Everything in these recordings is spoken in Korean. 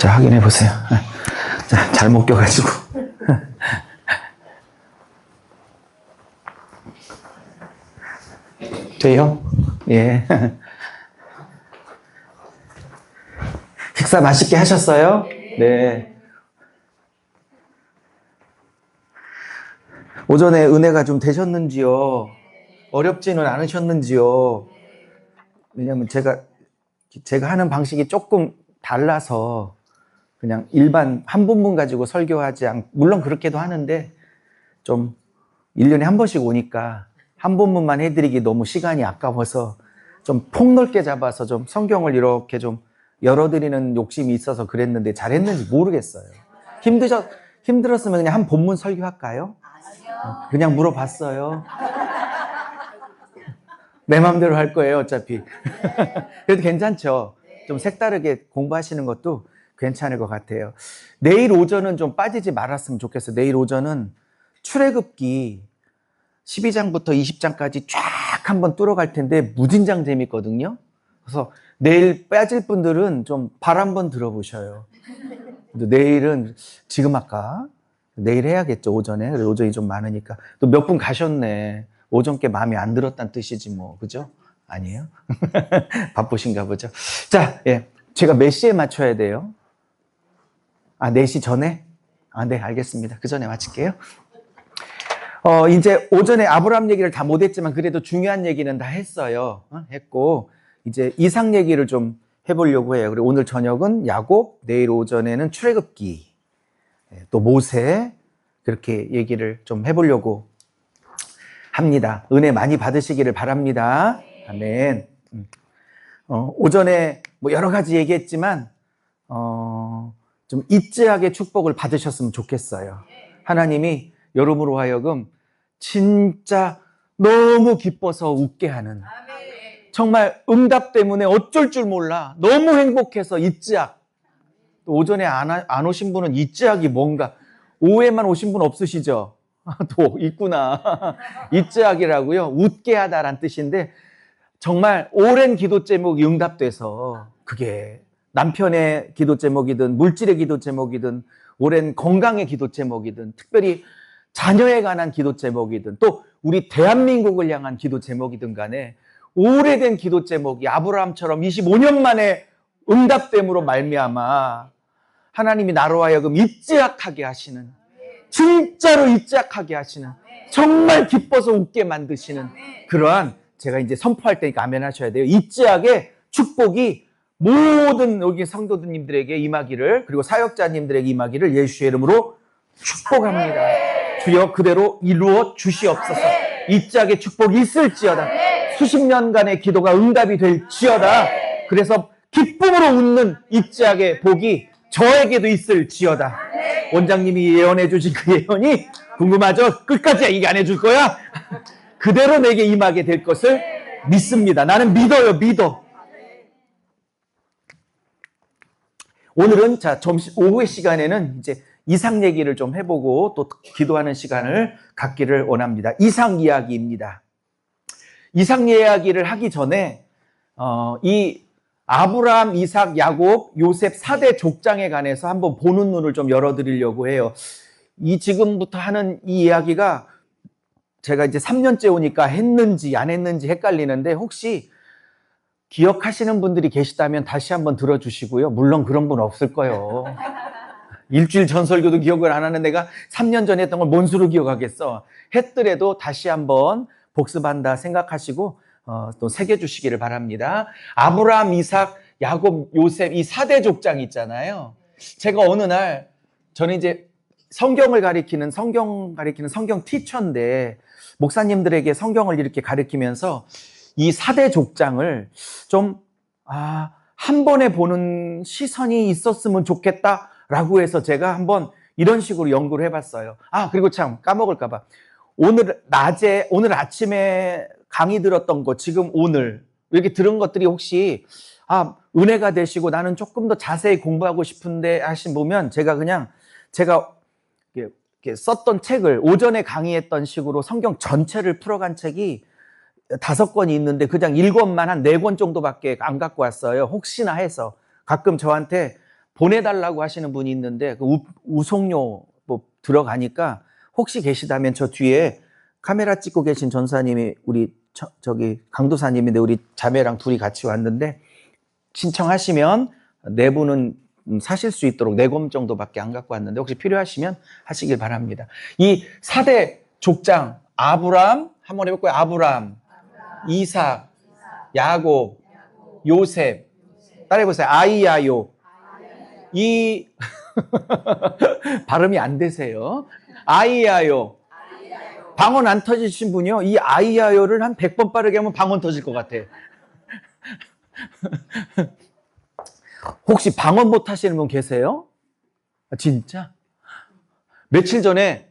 자, 확인해 보세요. 자, 잘못 껴가지고. 돼요? 예. 식사 맛있게 하셨어요? 네. 오전에 은혜가 좀 되셨는지요? 어렵지는 않으셨는지요? 왜냐면 제가 하는 방식이 조금 달라서 그냥 일반 한 본문 가지고 설교하지 않고, 물론 그렇게도 하는데 좀 1년에 한 번씩 오니까 한 본문만 해드리기 너무 시간이 아까워서 좀 폭넓게 잡아서 좀 성경을 이렇게 좀 열어드리는 욕심이 있어서 그랬는데 잘했는지 모르겠어요. 힘들었으면 그냥 한 본문 설교할까요? 그냥 물어봤어요. 내 마음대로 할 거예요, 어차피. 그래도 괜찮죠? 좀 색다르게 공부하시는 것도 괜찮을 것 같아요. 내일 오전은 좀 빠지지 말았으면 좋겠어요. 내일 오전은 출애굽기 12장부터 20장까지 쫙 한번 뚫어갈 텐데 무진장 재밌거든요. 그래서 내일 빠질 분들은 좀 발 한번 들어보셔요. 내일은 지금 할까? 내일 해야겠죠, 오전에. 오전이 좀 많으니까. 또 몇 분 가셨네. 오전께 마음에 안 들었다는 뜻이지 뭐, 그죠? 아니에요? 바쁘신가 보죠. 자, 예. 제가 몇 시에 맞춰야 돼요? 4시 전에? 네, 알겠습니다. 그 전에 마칠게요. 이제 오전에 아브라함 얘기를 다 못했지만 그래도 중요한 얘기는 다 했어요. 했고, 이제 이삭 얘기를 좀 해보려고 해요. 그리고 오늘 저녁은 야곱, 내일 오전에는 출애굽기, 또 모세, 그렇게 얘기를 좀 해보려고 합니다. 은혜 많이 받으시기를 바랍니다. 아멘. 오전에 뭐 여러 가지 얘기했지만, 좀 이츠학의 축복을 받으셨으면 좋겠어요. 하나님이 여러분으로 하여금 진짜 너무 기뻐서 웃게 하는, 정말 응답 때문에 어쩔 줄 몰라 너무 행복해서 이츠학. 또 오전에 안 오신 분은 이츠학이 뭔가 오해만 오신 분 없으시죠? 또 있구나. 이츠학이라고요, 웃게 하다란 뜻인데, 정말 오랜 기도 제목이 응답돼서, 그게 남편의 기도 제목이든 물질의 기도 제목이든 오랜 건강의 기도 제목이든 특별히 자녀에 관한 기도 제목이든 또 우리 대한민국을 향한 기도 제목이든 간에 오래된 기도 제목이 아브라함처럼 25년 만에 응답됨으로 말미암아 하나님이 나로 하여금 이츠학하게 하시는, 진짜로 이츠학하게 하시는, 정말 기뻐서 웃게 만드시는 그러한, 제가 이제 선포할 때니까 아멘 하셔야 돼요. 이츠학의 축복이 모든 여기 성도님들에게 임하기를, 그리고 사역자님들에게 임하기를 예수의 이름으로 축복합니다. 주여 그대로 이루어 주시옵소서. 이츠학의 축복이 있을지어다. 수십 년간의 기도가 응답이 될지어다. 그래서 기쁨으로 웃는 이츠학의 복이 저에게도 있을지어다. 원장님이 예언해 주신 그 예언이 궁금하죠? 끝까지 얘기 안 해줄 거야? 그대로 내게 임하게 될 것을 믿습니다. 나는 믿어요, 믿어. 오늘은 오후의 시간에는 이제 이삭 얘기를 좀 해보고 또 기도하는 시간을 갖기를 원합니다. 이삭 이야기입니다. 이삭 이야기를 하기 전에 이 아브라함, 이삭, 야곱, 요셉 4대 족장에 관해서 한번 보는 눈을 좀 열어드리려고 해요. 이 지금부터 하는 이 이야기가 제가 이제 3년째 오니까 했는지 안 했는지 헷갈리는데, 혹시 기억하시는 분들이 계시다면 다시 한번 들어주시고요. 물론 그런 분 없을 거예요. 일주일 전 설교도 기억을 안 하는 내가 3년 전에 했던 걸 뭔 수로 기억하겠어. 했더라도 다시 한번 복습한다 생각하시고 또 새겨주시기를 바랍니다. 아브라함, 이삭, 야곱, 요셉 이 4대 족장 있잖아요. 제가 어느 날, 저는 이제 성경 가리키는 성경 티처인데, 목사님들에게 성경을 이렇게 가리키면서 이 4대 족장을 좀 한 번에 보는 시선이 있었으면 좋겠다라고 해서 제가 한번 이런 식으로 연구를 해봤어요. 그리고 참 까먹을까봐, 오늘 아침에 강의 들었던 거, 지금 오늘 이렇게 들은 것들이 혹시 은혜가 되시고 나는 조금 더 자세히 공부하고 싶은데 하신 보면, 제가 이렇게 썼던 책을 오전에 강의했던 식으로 성경 전체를 풀어간 책이 5권이 있는데 그냥 읽어만 한 4권 정도밖에 안 갖고 왔어요. 혹시나 해서. 가끔 저한테 보내달라고 하시는 분이 있는데 그 우송료 뭐 들어가니까 혹시 계시다면 저 뒤에 카메라 찍고 계신 전사님이 우리 저기 강도사님인데 우리 자매랑 둘이 같이 왔는데 신청하시면 내부는 사실 수 있도록 4검 정도밖에 안 갖고 왔는데 혹시 필요하시면 하시길 바랍니다. 이 4대 족장 아브람 한번 해볼까요? 아브람, 이삭, 야곱, 요셉. 따라해보세요. 아이야요. 이 발음이 안 되세요. 아이야요. 방언 안 터지신 분이요. 이 아이야요를 한 100번 빠르게 하면 방언 터질 것 같아. 혹시 방언 못 하시는 분 계세요? 진짜? 며칠 전에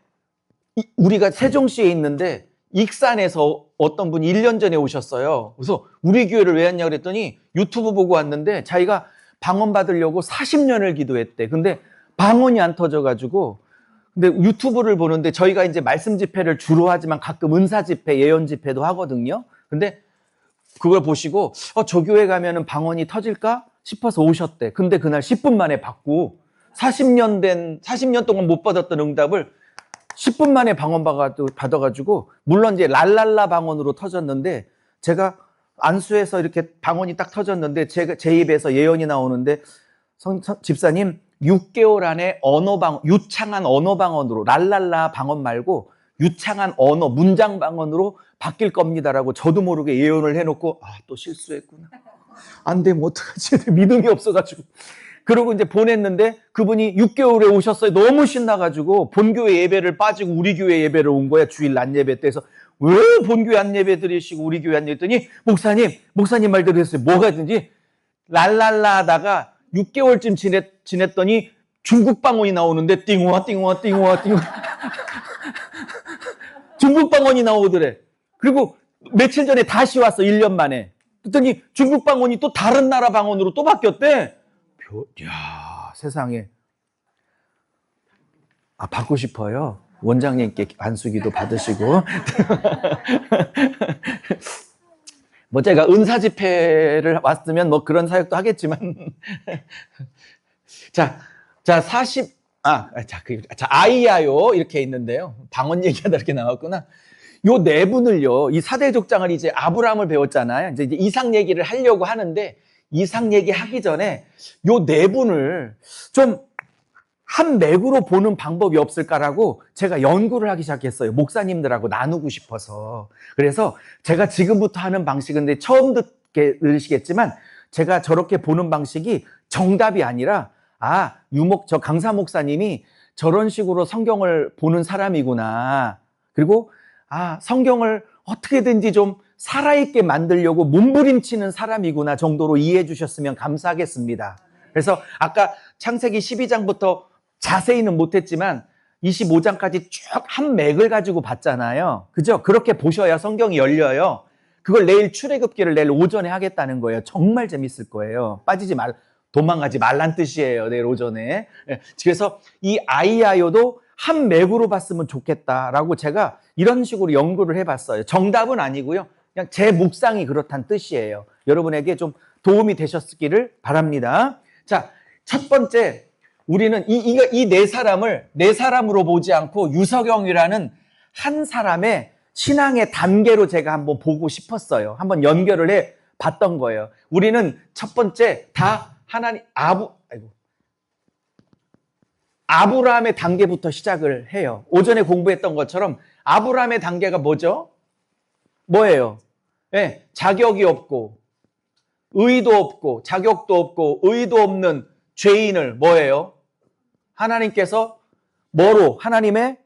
우리가 세종시에 있는데 익산에서 어떤 분이 1년 전에 오셨어요. 그래서 우리 교회를 왜 왔냐 그랬더니 유튜브 보고 왔는데 자기가 방언 받으려고 40년을 기도했대. 근데 방언이 안 터져가지고 근데 유튜브를 보는데 저희가 이제 말씀 집회를 주로 하지만 가끔 은사 집회, 예언 집회도 하거든요. 근데 그걸 보시고 저 교회 가면은 방언이 터질까 싶어서 오셨대. 근데 그날 10분 만에 받고 40년 동안 못 받았던 응답을 10분 만에 방언 받아가지고 물론 이제 랄랄라 방언으로 터졌는데 제가 안수해서 이렇게 방언이 딱 터졌는데 제 입에서 예언이 나오는데 집사님 6개월 안에 유창한 언어 방언으로 랄랄라 방언 말고 유창한 언어 문장 방언으로 바뀔 겁니다라고 저도 모르게 예언을 해놓고 또 실수했구나. 안 되면 어떡하지? 믿음이 없어가지고 그러고 이제 보냈는데 그분이 6개월에 오셨어요. 너무 신나가지고 본교회 예배를 빠지고 우리 교회 예배를 온 거야. 주일 낮 예배 때에서 왜 본교회 안 예배 드리시고 우리 교회 안 예배 했더니 목사님 말대로 했어요. 뭐가 있든지 랄랄라 하다가 6개월쯤 지냈더니 중국 방언이 나오는데 띵호와 띵호와 띵호와 띵호 중국 방언이 나오더래. 그리고 며칠 전에 다시 왔어. 1년 만에. 그랬더니 중국 방언이 또 다른 나라 방언으로 또 바뀌었대. 야, 세상에. 받고 싶어요. 원장님께 안수기도 받으시고. 뭐 제가 은사 집회를 왔으면 뭐 그런 사역도 하겠지만. 자, 아이야요. 이렇게 있는데요. 방언 얘기하다 이렇게 나왔구나. 요 네 분을요, 이 4대 족장을 이제 아브라함을 배웠잖아요. 이제 이삭 얘기를 하려고 하는데, 이삭 얘기 하기 전에 요 네 분을 좀 한 맥으로 보는 방법이 없을까라고 제가 연구를 하기 시작했어요. 목사님들하고 나누고 싶어서. 그래서 제가 지금부터 하는 방식은 처음 듣게 들으시겠지만 제가 저렇게 보는 방식이 정답이 아니라 저 강사 목사님이 저런 식으로 성경을 보는 사람이구나. 그리고 성경을 어떻게든지 좀 살아있게 만들려고 몸부림치는 사람이구나 정도로 이해해 주셨으면 감사하겠습니다. 그래서 아까 창세기 12장부터 자세히는 못했지만 25장까지 쭉 한 맥을 가지고 봤잖아요. 그죠? 그렇게 보셔야 성경이 열려요. 그걸 내일 출애굽기를 내일 오전에 하겠다는 거예요. 정말 재밌을 거예요. 도망가지 말란 뜻이에요. 내일 오전에. 그래서 이 아이야요도 한 맥으로 봤으면 좋겠다라고 제가 이런 식으로 연구를 해봤어요. 정답은 아니고요. 그냥 제 묵상이 그렇다는 뜻이에요. 여러분에게 좀 도움이 되셨기를 바랍니다. 자, 첫 번째, 우리는 이 네 사람을 네 사람으로 보지 않고 유석영이라는 한 사람의 신앙의 단계로 제가 한번 보고 싶었어요. 한번 연결을 해 봤던 거예요. 우리는 첫 번째 다 아브라함의 단계부터 시작을 해요. 오전에 공부했던 것처럼 아브라함의 단계가 뭐죠? 뭐예요? 네, 자격이 없고 의도 없고 자격도 없고 의도 없는 죄인을 뭐예요? 하나님께서 하나님의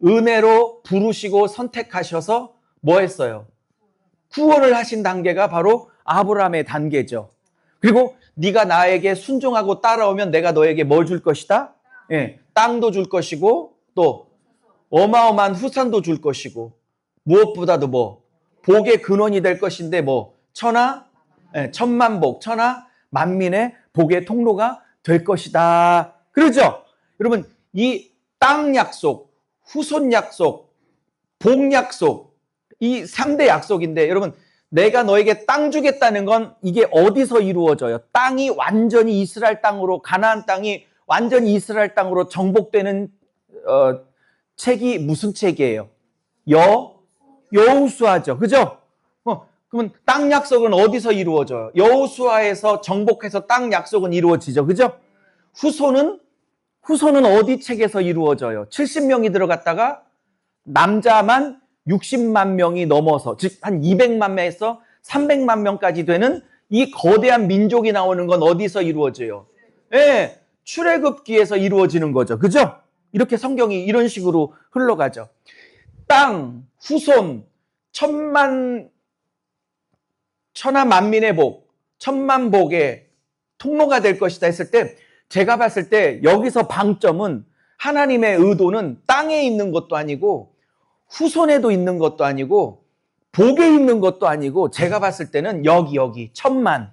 은혜로 부르시고 선택하셔서 뭐 했어요? 구원을 하신 단계가 바로 아브라함의 단계죠. 그리고 네가 나에게 순종하고 따라오면 내가 너에게 뭘 줄 것이다? 땅도 줄 것이고 또 어마어마한 후산도 줄 것이고 무엇보다도 복의 근원이 될 것인데 천만복, 천하 만민의 복의 통로가 될 것이다. 그러죠? 여러분, 이 땅 약속, 후손 약속, 복 약속, 이 3대 약속인데 여러분, 내가 너에게 땅 주겠다는 건 이게 어디서 이루어져요? 땅이 완전히 이스라엘 땅으로, 가나안 땅이 완전히 이스라엘 땅으로 정복되는 책이 무슨 책이에요? 여호수아죠. 그죠? 그러면 땅 약속은 어디서 이루어져요? 여호수아에서 정복해서 땅 약속은 이루어지죠. 그죠? 후손은 어디 책에서 이루어져요? 70명이 들어갔다가 남자만 60만 명이 넘어서, 즉 한 200만 명에서 300만 명까지 되는 이 거대한 민족이 나오는 건 어디서 이루어져요? 예, 출애굽기에서 이루어지는 거죠. 그죠? 이렇게 성경이 이런 식으로 흘러가죠. 땅, 후손, 천하 만민의 복, 천만 복의 통로가 될 것이다 했을 때, 제가 봤을 때 여기서 방점은 하나님의 의도는 땅에 있는 것도 아니고 후손에도 있는 것도 아니고 복에 있는 것도 아니고, 제가 봤을 때는 여기 천만,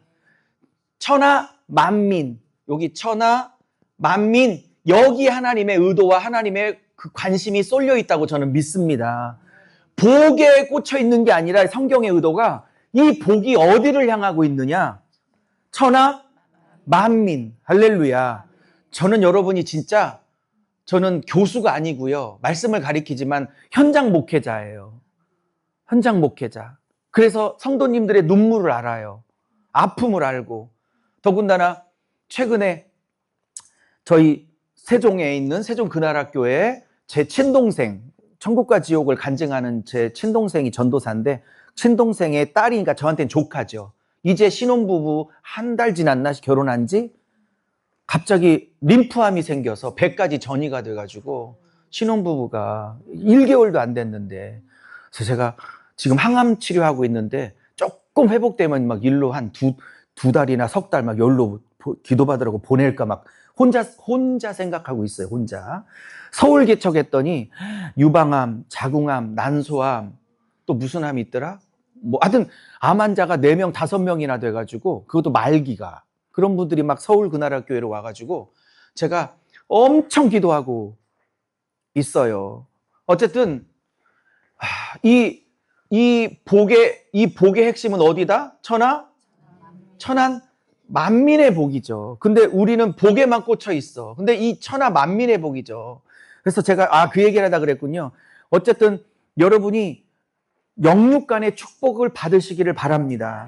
천하 만민, 여기 천하 만민, 여기 하나님의 의도와 하나님의 그 관심이 쏠려 있다고 저는 믿습니다. 복에 꽂혀 있는 게 아니라 성경의 의도가 이 복이 어디를 향하고 있느냐? 천하 만민. 할렐루야. 저는 여러분이 진짜, 저는 교수가 아니고요, 말씀을 가리키지만 현장 목회자예요. 현장 목회자. 그래서 성도님들의 눈물을 알아요. 아픔을 알고. 더군다나 최근에 저희 세종에 있는 세종그날학교에 제 친동생, 천국과 지옥을 간증하는 제 친동생이 전도사인데, 친동생의 딸이니까 저한테는 조카죠. 이제 신혼부부 한 달 지났나 결혼한 지, 갑자기 림프암이 생겨서 배까지 전이가 돼가지고 신혼부부가 1개월도 안 됐는데, 그래서 제가 지금 항암 치료하고 있는데 조금 회복되면 막 일로 한 두 달이나 석 달 막 열로 기도받으라고 보낼까 막 혼자 생각하고 있어요. 혼자. 서울 개척했더니 유방암, 자궁암, 난소암, 또 무슨 암이 있더라? 뭐 하여튼 암 환자가 4명, 5명이나 돼가지고, 그것도 말기가. 그런 분들이 막 서울 그날학교회로 와가지고 제가 엄청 기도하고 있어요. 어쨌든 이 복의 핵심은 어디다? 천한 만민의 복이죠. 근데 우리는 복에만 꽂혀 있어. 근데 이 천하 만민의 복이죠. 그래서 제가 그 얘기를 하다 그랬군요. 어쨌든 여러분이 영육간의 축복을 받으시기를 바랍니다.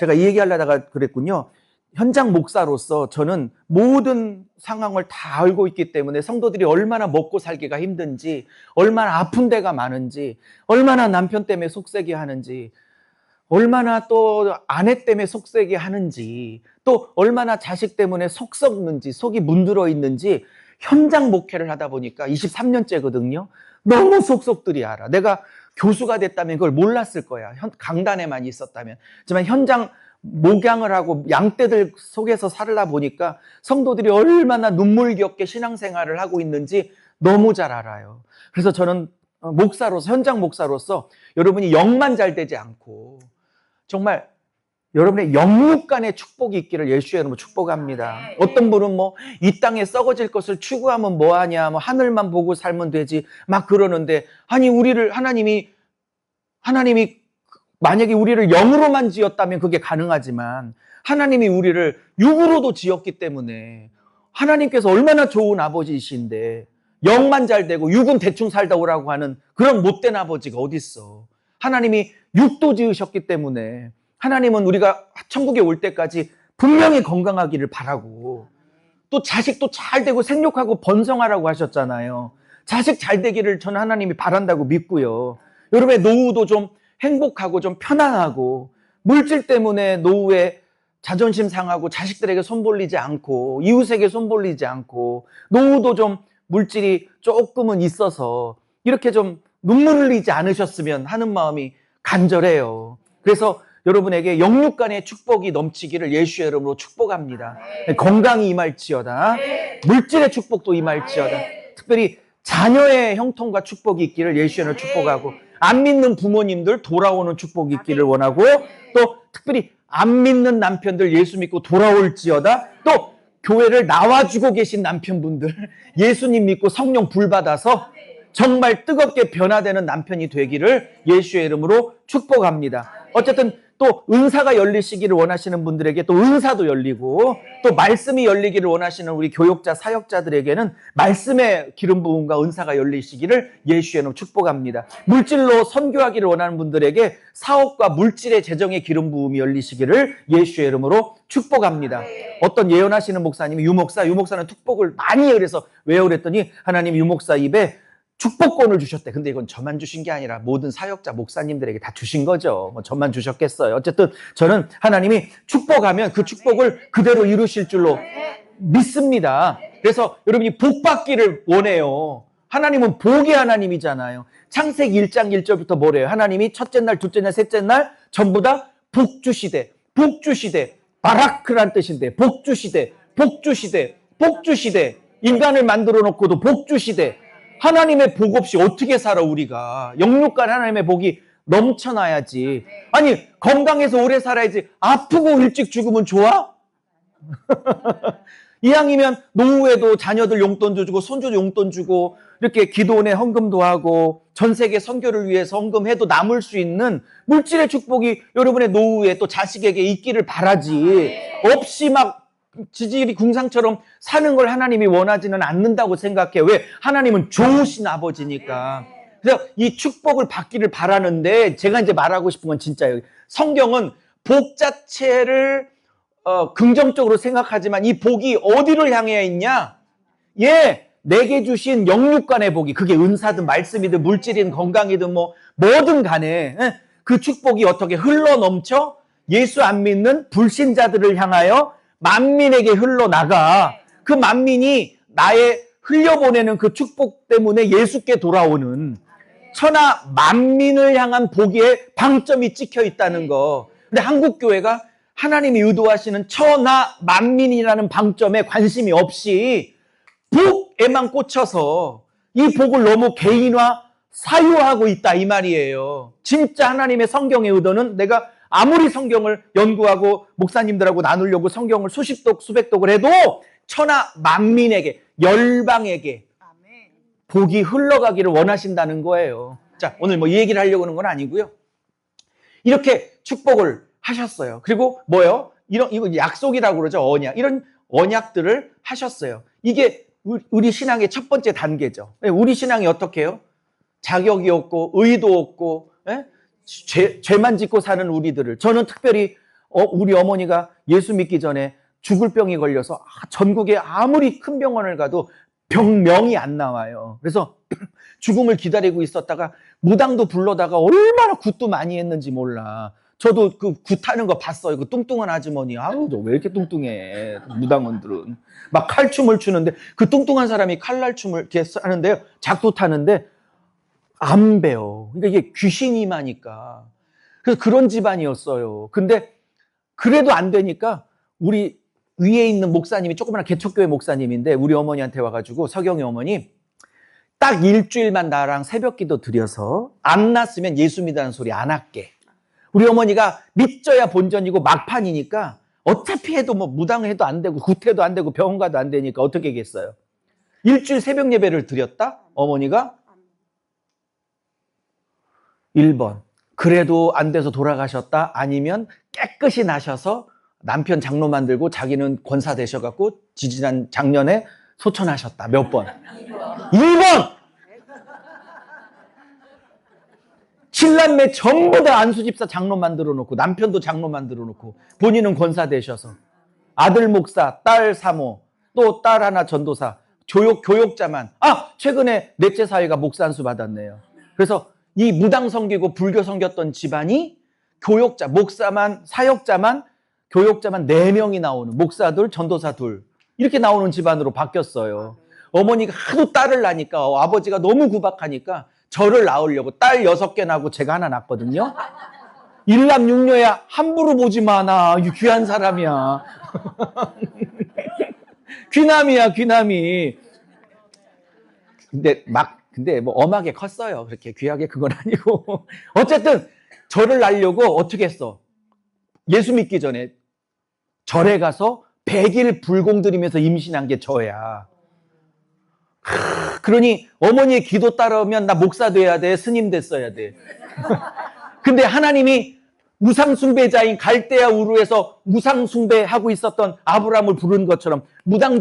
제가 이 얘기하려다가 그랬군요. 현장 목사로서 저는 모든 상황을 다 알고 있기 때문에 성도들이 얼마나 먹고 살기가 힘든지, 얼마나 아픈 데가 많은지, 얼마나 남편 때문에 속세게 하는지, 얼마나 또 아내 때문에 속세게 하는지, 또 얼마나 자식 때문에 속 썩는지, 속이 문드러 있는지 현장 목회를 하다 보니까 23년째거든요. 너무 속속들이 알아. 내가 교수가 됐다면 그걸 몰랐을 거야. 강단에만 있었다면. 하지만 현장 목양을 하고 양떼들 속에서 살다 보니까 성도들이 얼마나 눈물겹게 신앙생활을 하고 있는지 너무 잘 알아요. 그래서 저는 목사로서, 현장 목사로서 여러분이 영만 잘 되지 않고 정말 여러분의 영육 간의 축복이 있기를 예수의 이름으로 축복합니다. 어떤 분은 뭐 이 땅에 썩어질 것을 추구하면 뭐하냐, 뭐 하늘만 보고 살면 되지 막 그러는데, 아니 우리를 하나님이 만약에 우리를 영으로만 지었다면 그게 가능하지만 하나님이 우리를 육으로도 지었기 때문에, 하나님께서 얼마나 좋은 아버지이신데 영만 잘 되고 육은 대충 살다 오라고 하는 그런 못된 아버지가 어딨어. 하나님이 육도 지으셨기 때문에 하나님은 우리가 천국에 올 때까지 분명히 건강하기를 바라고, 또 자식도 잘 되고 생육하고 번성하라고 하셨잖아요. 자식 잘 되기를 저는 하나님이 바란다고 믿고요. 여러분의 노후도 좀 행복하고 좀 편안하고, 물질 때문에 노후에 자존심 상하고 자식들에게 손벌리지 않고 이웃에게 손벌리지 않고, 노후도 좀 물질이 조금은 있어서 이렇게 좀 눈물 흘리지 않으셨으면 하는 마음이 간절해요. 그래서 여러분에게 영육 간의 축복이 넘치기를 예수의 이름으로 축복합니다. 건강이 임할지어다. 물질의 축복도 임할지어다. 특별히 자녀의 형통과 축복이 있기를 예수의 이름으로 축복하고, 안 믿는 부모님들 돌아오는 축복이 있기를 원하고, 또 특별히 안 믿는 남편들 예수 믿고 돌아올지어다. 또 교회를 나와주고 계신 남편분들 예수님 믿고 성령 불 받아서 정말 뜨겁게 변화되는 남편이 되기를 예수의 이름으로 축복합니다. 어쨌든 또 은사가 열리시기를 원하시는 분들에게 또 은사도 열리고, 또 말씀이 열리기를 원하시는 우리 교육자, 사역자들에게는 말씀의 기름 부음과 은사가 열리시기를 예수의 이름으로 축복합니다. 물질로 선교하기를 원하는 분들에게 사업과 물질의 재정의 기름 부음이 열리시기를 예수의 이름으로 축복합니다. 어떤 예언하시는 목사님이 유목사는 축복을 많이 그래서 왜요? 그랬더니 하나님 유목사 입에 축복권을 주셨대. 근데 이건 저만 주신 게 아니라 모든 사역자, 목사님들에게 다 주신 거죠. 뭐 저만 주셨겠어요. 어쨌든 저는 하나님이 축복하면 그 축복을 그대로 이루실 줄로 믿습니다. 그래서 여러분이 복 받기를 원해요. 하나님은 복의 하나님이잖아요. 창세기 1장 1절부터 뭐래요? 하나님이 첫째 날, 둘째 날, 셋째 날 전부 다 복 주시되, 복 주시되, 바라크란 뜻인데 복 주시되, 복 주시되, 복 주시되, 인간을 만들어 놓고도 복 주시되. 하나님의 복 없이 어떻게 살아 우리가? 영육간 하나님의 복이 넘쳐나야지. 아니 건강해서 오래 살아야지. 아프고 일찍 죽으면 좋아? 이왕이면 노후에도 자녀들 용돈도 주고 손주 용돈 주고 이렇게 기도원에 헌금도 하고 전 세계 선교를 위해서 헌금해도 남을 수 있는 물질의 축복이 여러분의 노후에 또 자식에게 있기를 바라지. 없이 막 지질이 궁상처럼 사는 걸 하나님이 원하지는 않는다고 생각해. 왜? 하나님은 좋으신 아버지니까. 그래서 이 축복을 받기를 바라는데 제가 이제 말하고 싶은 건 진짜예요. 성경은 복 자체를 긍정적으로 생각하지만 이 복이 어디를 향해 있냐? 예, 내게 주신 영육간의 복이, 그게 은사든 말씀이든 물질이든 건강이든 뭐든 간에 그 축복이 어떻게 흘러넘쳐 예수 안 믿는 불신자들을 향하여 만민에게 흘러나가. 그 만민이 나의 흘려보내는 그 축복 때문에 예수께 돌아오는 천하 만민을 향한 복의 방점이 찍혀 있다는 거. 근데 한국교회가 하나님이 의도하시는 천하 만민이라는 방점에 관심이 없이 복에만 꽂혀서 이 복을 너무 개인화, 사유하고 있다 이 말이에요. 진짜 하나님의 성경의 의도는, 내가 아무리 성경을 연구하고 목사님들하고 나누려고 성경을 수십 독, 수백 독을 해도 천하 만민에게, 열방에게 복이 흘러가기를 원하신다는 거예요. 자, 오늘 이 얘기를 하려고 하는 건 아니고요. 이렇게 축복을 하셨어요. 그리고 뭐요? 이거 약속이라고 그러죠. 언약. 이런 언약들을 하셨어요. 이게 우리 신앙의 첫 번째 단계죠. 우리 신앙이 어떻게 해요? 자격이 없고 의도 없고 죄만 짓고 사는 우리들을, 저는 특별히 우리 어머니가 예수 믿기 전에 죽을 병이 걸려서 전국에 아무리 큰 병원을 가도 병명이 안 나와요. 그래서 죽음을 기다리고 있었다가 무당도 불러다가 얼마나 굿도 많이 했는지 몰라. 저도 그 굿하는 거 봤어요. 그 뚱뚱한 아주머니. 아우, 저 왜 이렇게 뚱뚱해. 무당원들은 막 칼춤을 추는데, 그 뚱뚱한 사람이 칼날춤을 이렇게 하는데요, 작두 타는데 안 배워. 그러니까 이게 귀신이 임하니까. 그래서 그런 집안이었어요. 근데 그래도 안 되니까 우리 위에 있는 목사님이 조그마한 개척교회 목사님인데 우리 어머니한테 와가지고, 서경이 어머니, 딱 일주일만 나랑 새벽기도 드려서 안 났으면 예수 믿으라는 소리 안 할게. 우리 어머니가 믿져야 본전이고 막판이니까 어차피 해도 무당을 해도 안 되고 굿해도 안 되고 병원 가도 안 되니까 어떻게 하겠어요? 일주일 새벽 예배를 드렸다? 어머니가 1번 그래도 안 돼서 돌아가셨다? 아니면 깨끗이 나셔서 남편 장로 만들고 자기는 권사 되셔갖고 지지난 작년에 소천하셨다. 몇 번? 1번! 7남매 전부 다 안수집사 장로 만들어 놓고 남편도 장로 만들어 놓고 본인은 권사 되셔서 아들 목사, 딸 사모, 또 딸 하나 전도사, 교육자만. 최근에 넷째 사위가 목사 안수 받았네요. 그래서 이 무당 섬기고 불교 섬겼던 집안이 교육자, 목사만, 사역자만, 교육자만 4명이 나오는, 목사 둘, 전도사 둘, 이렇게 나오는 집안으로 바뀌었어요. 어머니가 하도 딸을 낳으니까 아버지가 너무 구박하니까 저를 낳으려고 딸 6개 낳고 제가 하나 낳았거든요. 일남 육녀야, 함부로 보지 마. 나 귀한 사람이야. 귀남이야, 귀남이. 근데 엄하게 컸어요. 그렇게 귀하게 그건 아니고. 어쨌든 저를 낳으려고 어떻게 했어? 예수 믿기 전에 절에 가서 100일 불공 들이면서 임신한 게 저야. 그러니 어머니의 기도 따르면 나 목사 돼야 돼, 스님 됐어야 돼. 근데 하나님이 우상숭배자인 갈대아 우르에서 우상숭배하고 있었던 아브라함을 부른 것처럼 무당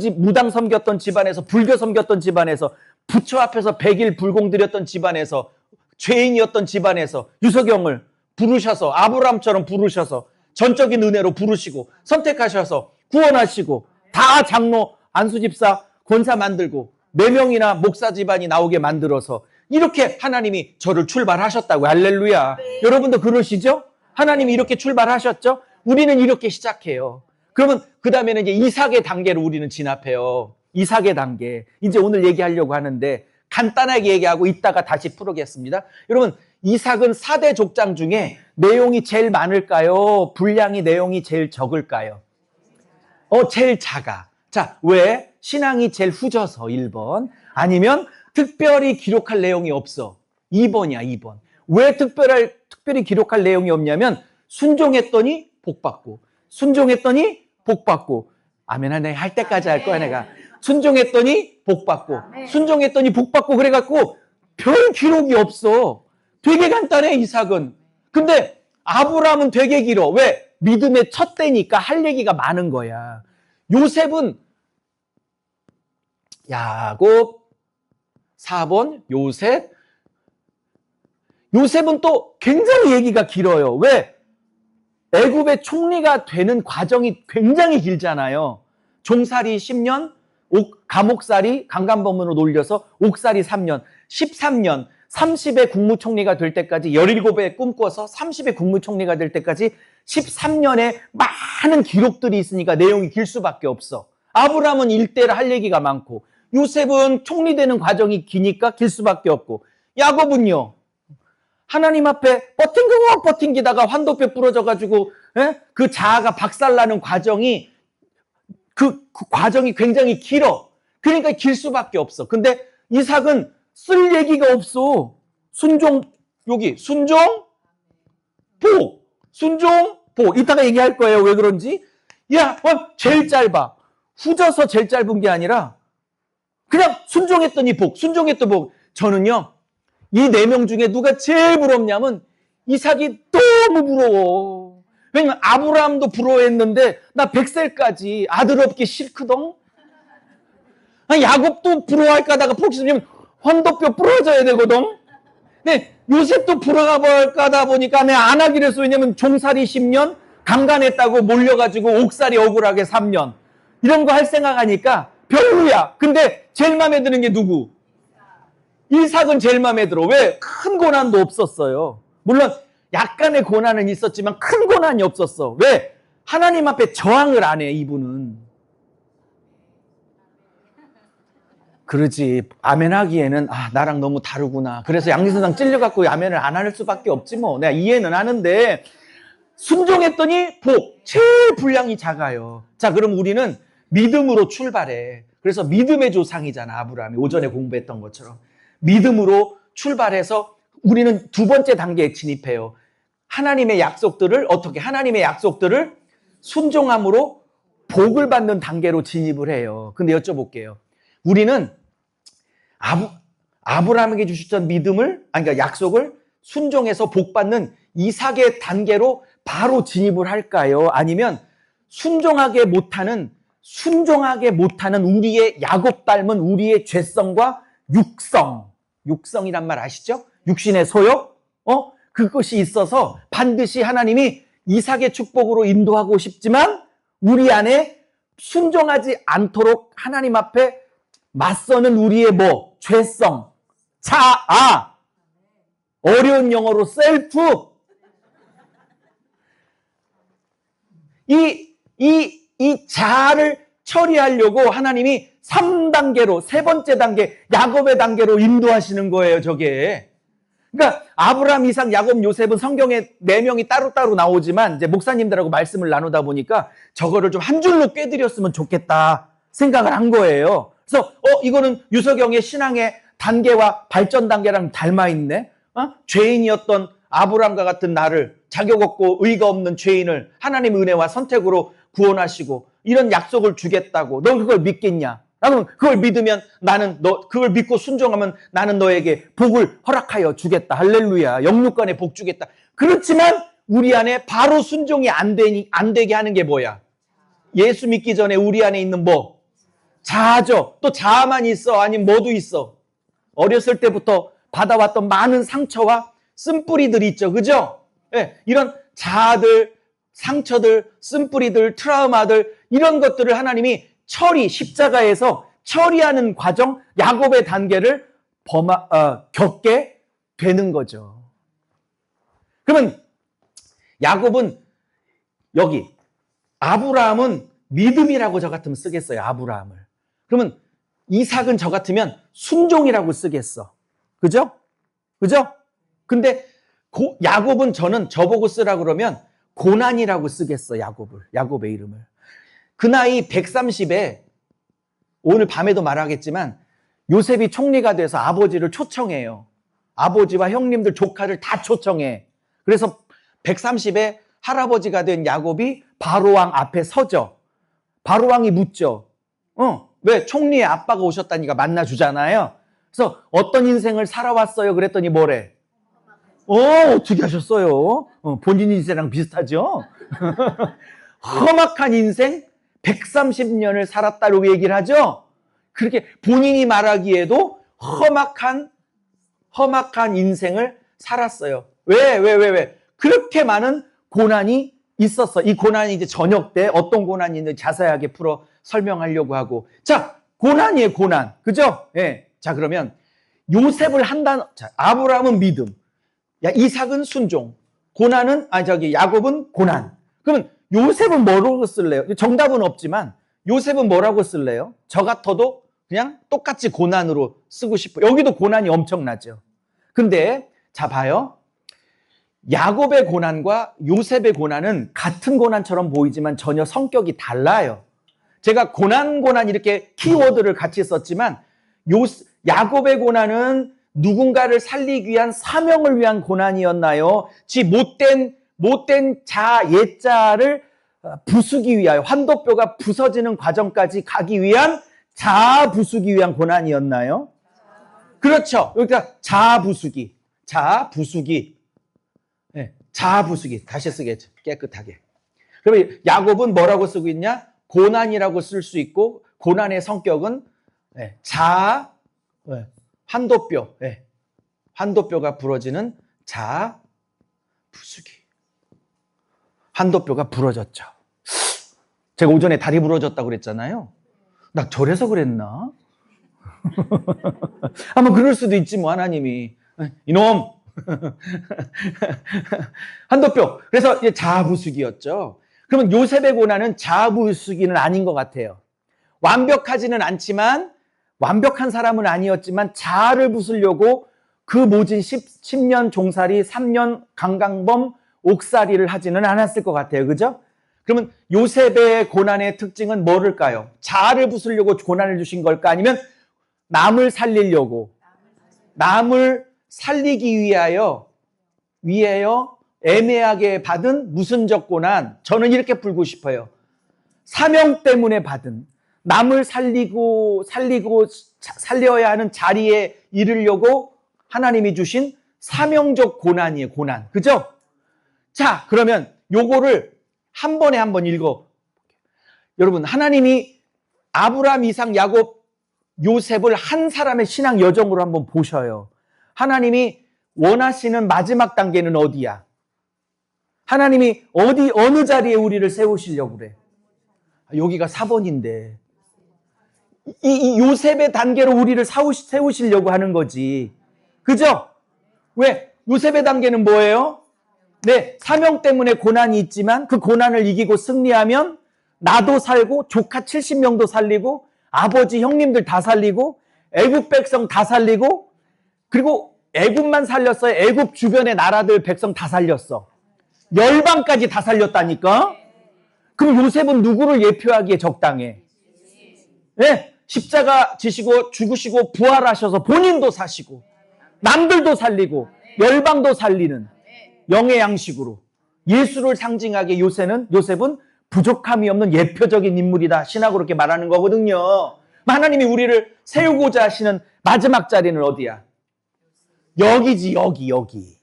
섬겼던 집안에서, 불교 섬겼던 집안에서, 부처 앞에서 100일 불공 드렸던 집안에서, 죄인이었던 집안에서 유석영을 부르셔서, 아브라함처럼 부르셔서 전적인 은혜로 부르시고 선택하셔서 구원하시고, 다 장로, 안수집사, 권사 만들고 4명이나 목사 집안이 나오게 만들어서 이렇게 하나님이 저를 출발하셨다고요. 할렐루야. 네. 여러분도 그러시죠? 하나님이 이렇게 출발하셨죠? 우리는 이렇게 시작해요. 그러면 그 다음에는 이제 이삭의 단계로 우리는 진압해요. 이삭의 단계. 이제 오늘 얘기하려고 하는데 간단하게 얘기하고 이따가 다시 풀어보겠습니다. 여러분, 이삭은 4대 족장 중에 내용이 제일 많을까요? 분량이 내용이 제일 적을까요? 제일 작아. 자, 왜? 신앙이 제일 후져서 1번. 아니면 특별히 기록할 내용이 없어. 2번이야, 2번. 왜 특별히 기록할 내용이 없냐면 순종했더니 복받고, 순종했더니 복받고, 아멘 하네 할 때까지 할 거야 내가. 순종했더니 복받고, 순종했더니 복받고, 그래갖고 별 기록이 없어. 되게 간단해, 이삭은. 근데 아브라함은 되게 길어. 왜? 믿음의 첫 때니까 할 얘기가 많은 거야. 요셉은 야곱, 4번 요셉은 또 굉장히 얘기가 길어요. 왜? 애굽의 총리가 되는 과정이 굉장히 길잖아요. 종살이 10년, 감옥살이 강간범으로 놀려서 옥살이 3년, 13년, 30의 국무총리가 될 때까지 17에 꿈꿔서 30의 국무총리가 될 때까지 13년에 많은 기록들이 있으니까 내용이 길 수밖에 없어. 아브라함은 일대를 할 얘기가 많고, 요셉은 총리 되는 과정이 기니까 길 수밖에 없고, 야곱은요, 하나님 앞에 버팅기다가 환도뼈 부러져가지고, 그 자아가 박살나는 과정이, 그 과정이 굉장히 길어. 그러니까 길 수밖에 없어. 근데 이삭은 쓸 얘기가 없어. 순종, 복. 이따가 얘기할 거예요. 왜 그런지. 야, 제일 짧아. 후져서 제일 짧은 게 아니라, 그냥 순종했더니 복. 저는요, 이 4명 중에 누가 제일 부럽냐면 이삭이 너무 부러워. 왜냐면 아브라함도 부러워했는데 나 100살까지 아들 없기 싫거든. 야곱도 부러워할까 하다가 혹시면 환도뼈 부러져야 되거든. 근데 요셉도 부러워할까 하다 보니까 내가 안 하기로 했어. 왜냐면 종살이 10년, 강간했다고 몰려가지고 옥살이 억울하게 3년. 이런 거 할 생각하니까 별로야. 근데 제일 마음에 드는 게 누구? 이삭은 제일 마음에 들어. 왜? 큰 고난도 없었어요. 물론 약간의 고난은 있었지만 큰 고난이 없었어. 왜? 하나님 앞에 저항을 안 해, 이분은. 그러지. 아멘 하기에는 나랑 너무 다르구나. 그래서 양리선상 찔려갖고 아멘을 안 할 수밖에 없지 뭐. 내가 이해는 하는데 순종했더니 복. 제일 분량이 작아요. 자, 그럼 우리는 믿음으로 출발해. 그래서 믿음의 조상이잖아, 아브라함이. 오전에 공부했던 것처럼. 믿음으로 출발해서 우리는 2번째 단계에 진입해요. 하나님의 약속들을 어떻게? 하나님의 약속들을 순종함으로 복을 받는 단계로 진입을 해요. 근데 여쭤볼게요. 우리는 아브라함에게 주셨던 믿음을, 그러니까 약속을 순종해서 복 받는 이삭의 단계로 바로 진입을 할까요? 아니면 순종하게 못하는 우리의 야곱 닮은 우리의 죄성과 육성이란 말 아시죠? 육신의 소욕? 그것이 있어서 반드시 하나님이 이삭의 축복으로 인도하고 싶지만 우리 안에 순종하지 않도록 하나님 앞에 맞서는 우리의 죄성, 자아, 어려운 영어로 셀프. 이 자아를 처리하려고 하나님이 3단계로, 3번째 단계, 야곱의 단계로 인도하시는 거예요, 저게. 그러니까 아브라함, 이삭, 야곱, 요셉은 성경에 4명이 따로따로 나오지만 이제 목사님들하고 말씀을 나누다 보니까 저거를 좀 한 줄로 꿰드렸으면 좋겠다 생각을 한 거예요. 그래서 이거는 유석영의 신앙의 단계와 발전 단계랑 닮아있네. 죄인이었던 아브라함과 같은 나를, 자격 없고 의가 없는 죄인을 하나님의 은혜와 선택으로 구원하시고 이런 약속을 주겠다고. 넌 그걸 믿겠냐? 나는 그걸 믿으면 그걸 믿고 순종하면 나는 너에게 복을 허락하여 주겠다. 할렐루야. 영육간에 복 주겠다. 그렇지만 우리 안에 바로 순종이 안 되게 하는 게 뭐야? 예수 믿기 전에 우리 안에 있는 뭐? 자아죠. 또 자아만 있어? 아니면 뭐도 있어? 어렸을 때부터 받아왔던 많은 상처와 쓴뿌리들이 있죠. 그죠? 네, 이런 자아들, 상처들, 쓴뿌리들, 트라우마들 이런 것들을 하나님이 십자가에서 처리하는 과정, 야곱의 단계를 겪게 되는 거죠. 그러면 야곱은 여기 아브라함은 믿음이라고 저 같으면 쓰겠어요. 아브라함을. 그러면 이삭은 저 같으면 순종이라고 쓰겠어. 그죠? 그죠? 근데 야곱은 저보고 쓰라 그러면 고난이라고 쓰겠어. 야곱의 이름을. 그 나이 130에 오늘 밤에도 말하겠지만 요셉이 총리가 돼서 아버지를 초청해요. 아버지와 형님들 조카를 다 초청해. 그래서 130에 할아버지가 된 야곱이 바로왕 앞에 서죠. 바로왕이 묻죠. 왜? 총리의 아빠가 오셨다니까 만나주잖아요. 그래서 어떤 인생을 살아왔어요? 그랬더니 뭐래? 어떻게 하셨어요? 본인 인생이랑 비슷하죠? 험악한 인생 130년을 살았다고 얘기를 하죠? 그렇게 본인이 말하기에도 험악한 인생을 살았어요. 왜? 그렇게 많은 고난이 있었어. 이 고난이 이제 저녁 때 어떤 고난이 있는지 자세하게 풀어 설명하려고 하고. 자, 고난이에요, 고난. 그죠? 예. 자, 그러면 요셉을 아브라함은 믿음. 이삭은 순종. 야곱은 고난. 그러면 요셉은 뭐라고 쓸래요? 정답은 없지만 요셉은 뭐라고 쓸래요? 저 같아도 그냥 똑같이 고난으로 쓰고 싶어요. 여기도 고난이 엄청나죠. 근데 자 봐요. 야곱의 고난과 요셉의 고난은 같은 고난처럼 보이지만 전혀 성격이 달라요. 제가 고난 이렇게 키워드를 같이 썼지만 야곱의 고난은 누군가를 살리기 위한 사명을 위한 고난이었나요? 못된 옛자를 부수기 위하여 환도뼈가 부서지는 과정까지 가기 위한 자아 부수기 위한 고난이었나요? 그렇죠. 그러니까 자아 부수기. 네, 자아 부수기. 다시 쓰겠죠. 깨끗하게. 그러면 야곱은 뭐라고 쓰고 있냐? 고난이라고 쓸 수 있고 고난의 성격은 자아, 환도뼈, 환도뼈가 부러지는 자아 부수기. 환도뼈가 부러졌죠. 제가 오전에 다리 부러졌다고 그랬잖아요. 나 저래서 그랬나? 아마 그럴 수도 있지 뭐 하나님이. 이놈! 환도뼈. 그래서 자아부수기였죠. 그러면 요셉의 고난은 자아부수기는 아닌 것 같아요. 완벽하지는 않지만 완벽한 사람은 아니었지만 자아를 부수려고 그 모진 10년 종살이 3년 강강범 옥살이를 하지는 않았을 것 같아요. 그죠? 그러면 요셉의 고난의 특징은 뭐일까요? 자아를 부수려고 고난을 주신 걸까? 아니면 남을 살리려고 남을 살리기 위하여 애매하게 받은 무슨적 고난. 저는 이렇게 풀고 싶어요. 사명 때문에 받은 남을 살려야 하는 자리에 이르려고 하나님이 주신 사명적 고난이에요. 고난. 그죠? 자, 그러면 요거를 한 번에 한번 읽어. 여러분, 하나님이 아브라함, 이삭, 야곱, 요셉을 한 사람의 신앙 여정으로 한번 보셔요. 하나님이 원하시는 마지막 단계는 어디야? 하나님이 어느 자리에 우리를 세우시려고 그래? 여기가 4번인데. 이 요셉의 단계로 우리를 세우시려고 하는 거지. 그죠? 왜? 요셉의 단계는 뭐예요? 네, 사명 때문에 고난이 있지만 그 고난을 이기고 승리하면 나도 살고 조카 70명도 살리고 아버지 형님들 다 살리고 애굽 백성 다 살리고 그리고 애굽만 살렸어요. 애굽 주변의 나라들 백성 다 살렸어. 열방까지 다 살렸다니까. 그럼 요셉은 누구를 예표하기에 적당해? 네, 십자가 지시고 죽으시고 부활하셔서 본인도 사시고 남들도 살리고 열방도 살리는 영의 양식으로 예수를 상징하게 요셉은 부족함이 없는 예표적인 인물이다. 신학으로 이렇게 말하는 거거든요. 하나님이 우리를 세우고자 하시는 마지막 자리는 어디야? 여기지, 여기.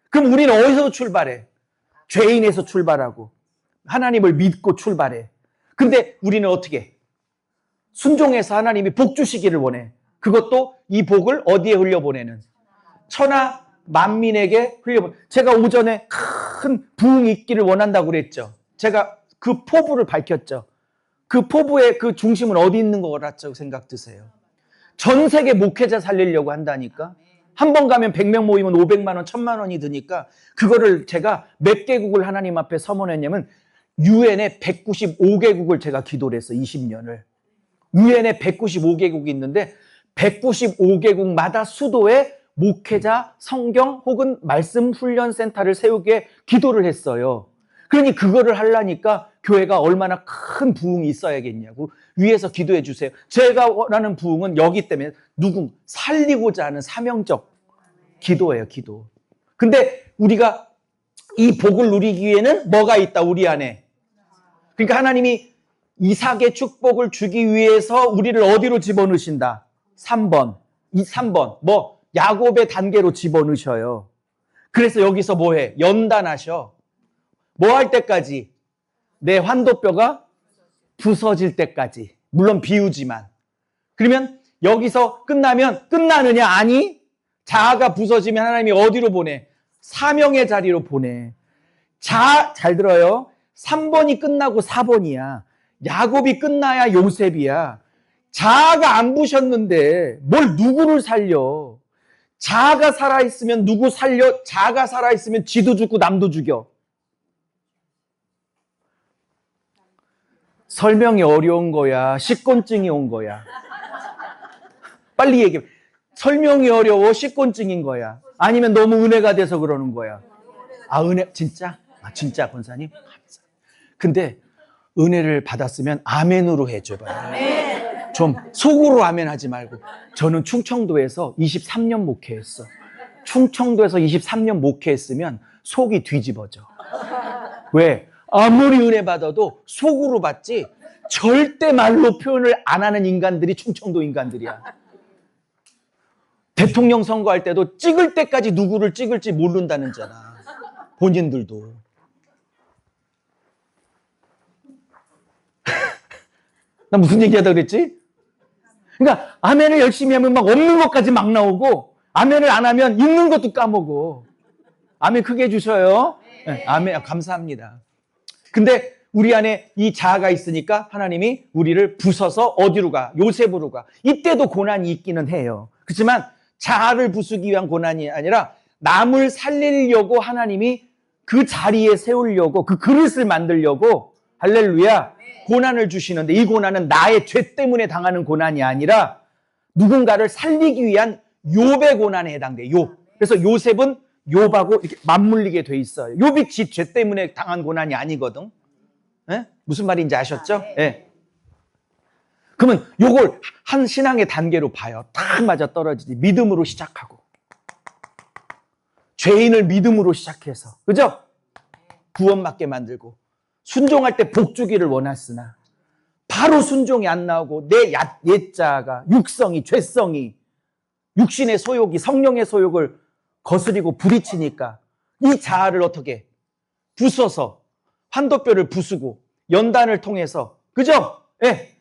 그럼 우리는 어디서 출발해? 죄인에서 출발하고 하나님을 믿고 출발해. 근데 우리는 어떻게? 순종해서 하나님이 복 주시기를 원해. 그것도 이 복을 어디에 흘려보내는? 천하 만민에게 흘려보내. 제가 오전에 큰 부흥이 있기를 원한다고 그랬죠. 제가 그 포부를 밝혔죠. 그 포부의 그 중심은 어디 있는 것 같죠? 생각 드세요. 전 세계 목회자 살리려고 한다니까. 한 번 가면 100명 모이면 500만 원, 1000만 원이 드니까 그거를 제가 몇 개국을 하나님 앞에 서문했냐면 유엔에 195개국을 제가 기도를 했어. 20년을. 유엔에 195개국이 있는데 195개국마다 수도에 목회자 성경 혹은 말씀 훈련 센터를 세우게 기도를 했어요. 그러니 그거를 하려니까 교회가 얼마나 큰 부흥이 있어야겠냐고 위에서 기도해 주세요. 제가 원하는 부흥은 여기 때문에 누군 살리고자 하는 사명적 기도예요, 기도. 근데 우리가 이 복을 누리기 위해는 뭐가 있다, 우리 안에. 그러니까 하나님이 이삭의 축복을 주기 위해서 우리를 어디로 집어넣으신다? 3번. 이 3번. 뭐 야곱의 단계로 집어넣으셔요. 그래서 여기서 뭐 해? 연단하셔. 뭐 할 때까지? 내 환도뼈가 부서질 때까지. 물론 비유지만. 그러면 여기서 끝나면 끝나느냐? 아니. 자아가 부서지면 하나님이 어디로 보내? 사명의 자리로 보내. 잘 들어요. 3번이 끝나고 4번이야. 야곱이 끝나야 요셉이야. 자아가 안 부셨는데 뭘 누구를 살려? 자아가 살아있으면 누구 살려? 자아가 살아있으면 지도 죽고 남도 죽여. 설명이 어려운 거야? 식곤증이 온 거야? 빨리 얘기해. 설명이 어려워? 식곤증인 거야? 아니면 너무 은혜가 돼서 그러는 거야? 아, 은혜, 진짜? 아, 진짜, 권사님? 근데 은혜를 받았으면 아멘으로 해줘봐요. 좀 속으로 아멘 하지 말고. 저는 충청도에서 23년 목회했어. 충청도에서 23년 목회했으면 속이 뒤집어져. 왜? 아무리 은혜 받아도 속으로 받지 절대 말로 표현을 안 하는 인간들이 충청도 인간들이야. 대통령 선거할 때도 찍을 때까지 누구를 찍을지 모른다는 자라. 본인들도. 나 무슨 얘기하다 그랬지? 그러니까 아멘을 열심히 하면 막 없는 것까지 막 나오고 아멘을 안 하면 있는 것도 까먹어. 아멘 크게 해주셔요. 네, 아멘. 감사합니다. 근데 우리 안에 이 자아가 있으니까 하나님이 우리를 부숴서 어디로 가? 요셉으로 가. 이때도 고난이 있기는 해요. 그렇지만 자아를 부수기 위한 고난이 아니라 남을 살리려고 하나님이 그 자리에 세우려고 그 그릇을 만들려고 할렐루야 고난을 주시는데 이 고난은 나의 죄 때문에 당하는 고난이 아니라 누군가를 살리기 위한 욥의 고난에 해당돼요. 욥. 그래서 요셉은 욥하고 이렇게 맞물리게 돼 있어요. 욥이 지 죄 때문에 당한 고난이 아니거든. 네? 무슨 말인지 아셨죠? 네. 그러면 요걸 한 신앙의 단계로 봐요. 딱 맞아 떨어지지. 믿음으로 시작하고. 죄인을 믿음으로 시작해서. 그죠? 구원받게 만들고. 순종할 때 복 주기를 원했으나 바로 순종이 안 나오고 내 옛자가 육성이 죄성이 육신의 소욕이 성령의 소욕을 거스리고 부딪히니까 이 자아를 어떻게 부숴서 환도뼈를 부수고 연단을 통해서 그죠? 예.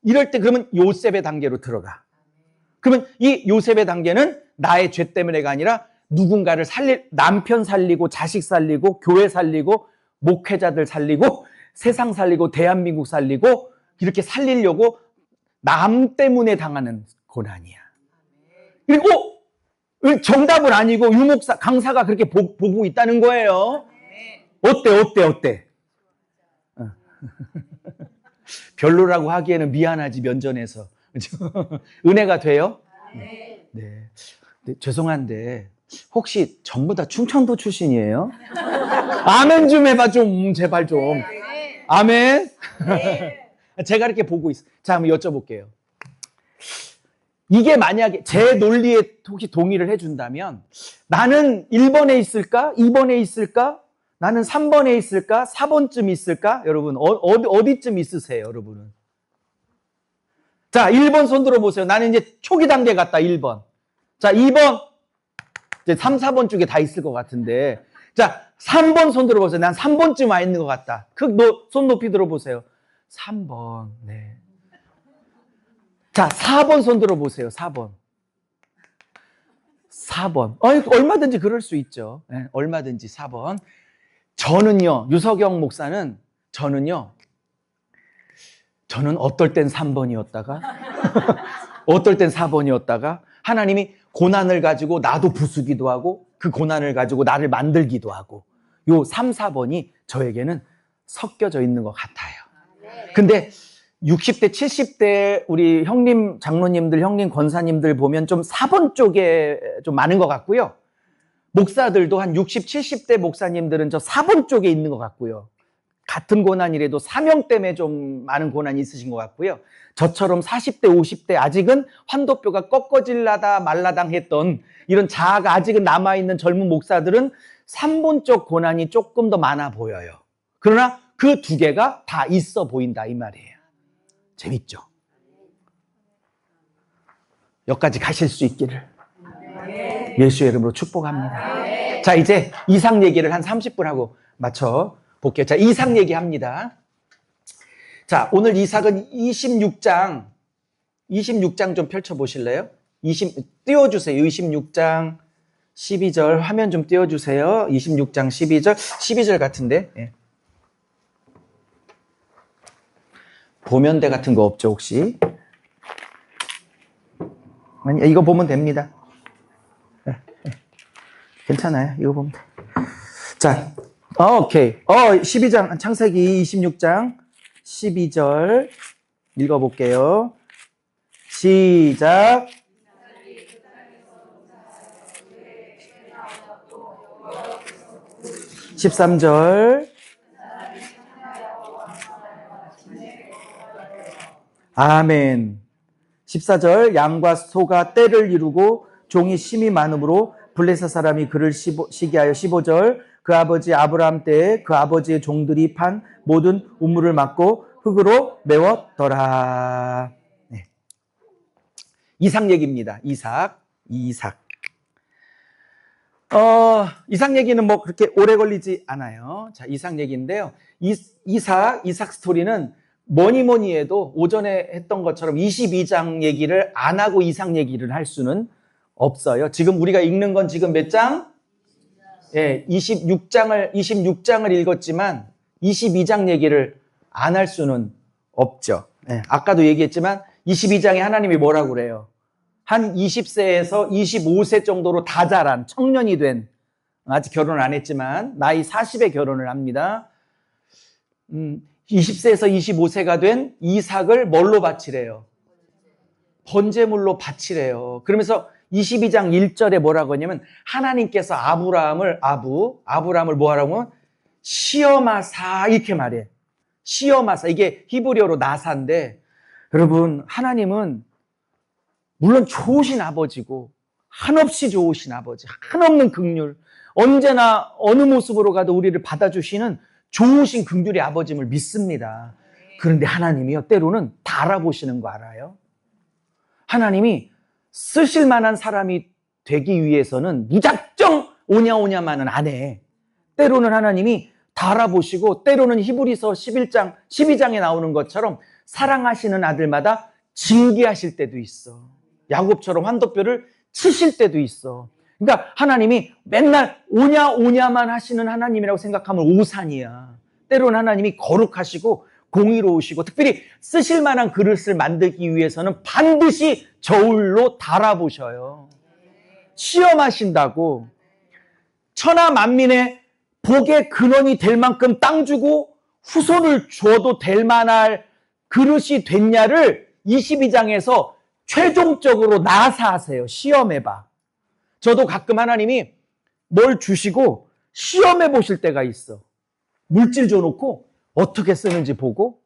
이럴 때 그러면 요셉의 단계로 들어가. 그러면 이 요셉의 단계는 나의 죄 때문에가 아니라 누군가를 남편 살리고 자식 살리고 교회 살리고 목회자들 살리고 세상 살리고 대한민국 살리고 이렇게 살리려고 남 때문에 당하는 고난이야. 그리고 정답은 아니고 유목사 강사가 그렇게 보고 있다는 거예요. 어때? 별로라고 하기에는 미안하지 면전에서. 은혜가 돼요? 네. 네. 죄송한데 혹시 전부 다 충청도 출신이에요? 아멘 좀 해봐 좀 제발 좀. 아멘. 제가 이렇게 보고 있어요. 자, 한번 여쭤볼게요. 이게 만약에 제 논리에 혹시 동의를 해준다면 나는 1번에 있을까? 2번에 있을까? 나는 3번에 있을까? 4번쯤 있을까? 여러분 어디쯤 있으세요 여러분은? 자 1번 손 들어보세요. 나는 이제 초기 단계 같다 1번. 자 2번 이제 3, 4번 쪽에 다 있을 것 같은데 자 3번 손 들어보세요. 난 3번쯤 와 있는 것 같다. 손 높이 들어보세요. 3번. 네. 자, 4번 손 들어보세요. 4번. 4번. 얼마든지 그럴 수 있죠. 네, 얼마든지 4번. 저는요, 유석영 목사는 저는 어떨 땐 3번이었다가, 어떨 땐 4번이었다가, 하나님이 고난을 가지고 나도 부수기도 하고, 그 고난을 가지고 나를 만들기도 하고, 요 3, 4번이 저에게는 섞여져 있는 것 같아요. 근데 60대, 70대 우리 형님, 장로님들, 형님, 권사님들 보면 좀 4번 쪽에 좀 많은 것 같고요. 목사들도 한 60, 70대 목사님들은 저 4번 쪽에 있는 것 같고요. 같은 고난이라도 사명 때문에 좀 많은 고난이 있으신 것 같고요. 저처럼 40대, 50대 아직은 환도뼈가 꺾어질라다 말라당 했던 이런 자아가 아직은 남아있는 젊은 목사들은 3번 쪽 고난이 조금 더 많아 보여요. 그러나 그 두 개가 다 있어 보인다 이 말이에요. 재밌죠? 여기까지 가실 수 있기를 예수의 이름으로 축복합니다. 자, 이제 이삭 얘기를 한 30분 하고 마쳐 볼게요. 자, 이삭 얘기합니다. 자, 오늘 이삭은 26장 좀 펼쳐보실래요? 띄워주세요. 26장 12절 화면 좀 띄워주세요. 26장 12절 같은데. 예. 보면대 같은 거 없죠, 혹시? 아니, 이거 보면 됩니다. 예, 예. 괜찮아요. 이거 보면 돼. 자, 오케이. 12장, 창세기 26장 12절 읽어볼게요. 시작. (13절) 아멘. 14절 양과 소가 떼를 이루고 종이 심이 많으므로 블레셋 사람이 그를 시기하여 15절 그 아버지 아브라함 때에 그 아버지의 종들이 판 모든 우물을 막고 흙으로 메웠더라. 네. 이삭 얘기입니다. 이삭. 이삭 얘기는 뭐 그렇게 오래 걸리지 않아요. 자, 이삭 얘기인데요. 이삭 스토리는 뭐니 해도 오전에 했던 것처럼 22장 얘기를 안 하고 이삭 얘기를 할 수는 없어요. 지금 우리가 읽는 건 지금 몇 장? 예, 26장을 읽었지만 22장 얘기를 안 할 수는 없죠. 예, 아까도 얘기했지만 22장에 하나님이 뭐라고 그래요? 한 20세에서 25세 정도로 다 자란 청년이 된, 아직 결혼을 안 했지만 나이 40에 결혼을 합니다. 20세에서 25세가 된 이삭을 뭘로 바치래요? 번제물로 바치래요. 그러면서 22장 1절에 뭐라고 하냐면 하나님께서 아브라함을 뭐 하라고 하면 시험하사 이렇게 말해. 시험하사. 이게 히브리어로 나사인데 여러분 하나님은 물론 좋으신 아버지고 한없이 좋으신 아버지, 한없는 긍휼, 언제나 어느 모습으로 가도 우리를 받아주시는 좋으신 긍휼의 아버짐을 믿습니다. 그런데 하나님이요 때로는 다 알아보시는 거 알아요? 하나님이 쓰실 만한 사람이 되기 위해서는 무작정 오냐마는 안 해. 때로는 하나님이 다 알아보시고 때로는 히브리서 11장, 12장에 나오는 것처럼 사랑하시는 아들마다 징계하실 때도 있어. 야곱처럼 환도뼈를 치실 때도 있어. 그러니까 하나님이 맨날 오냐만 하시는 하나님이라고 생각하면 오산이야. 때로는 하나님이 거룩하시고 공의로우시고 특별히 쓰실 만한 그릇을 만들기 위해서는 반드시 저울로 달아보셔요. 시험하신다고. 천하 만민의 복의 근원이 될 만큼 땅 주고 후손을 줘도 될 만할 그릇이 됐냐를 22장에서 최종적으로 나사하세요. 시험해봐. 저도 가끔 하나님이 뭘 주시고 시험해 보실 때가 있어. 물질 줘놓고 어떻게 쓰는지 보고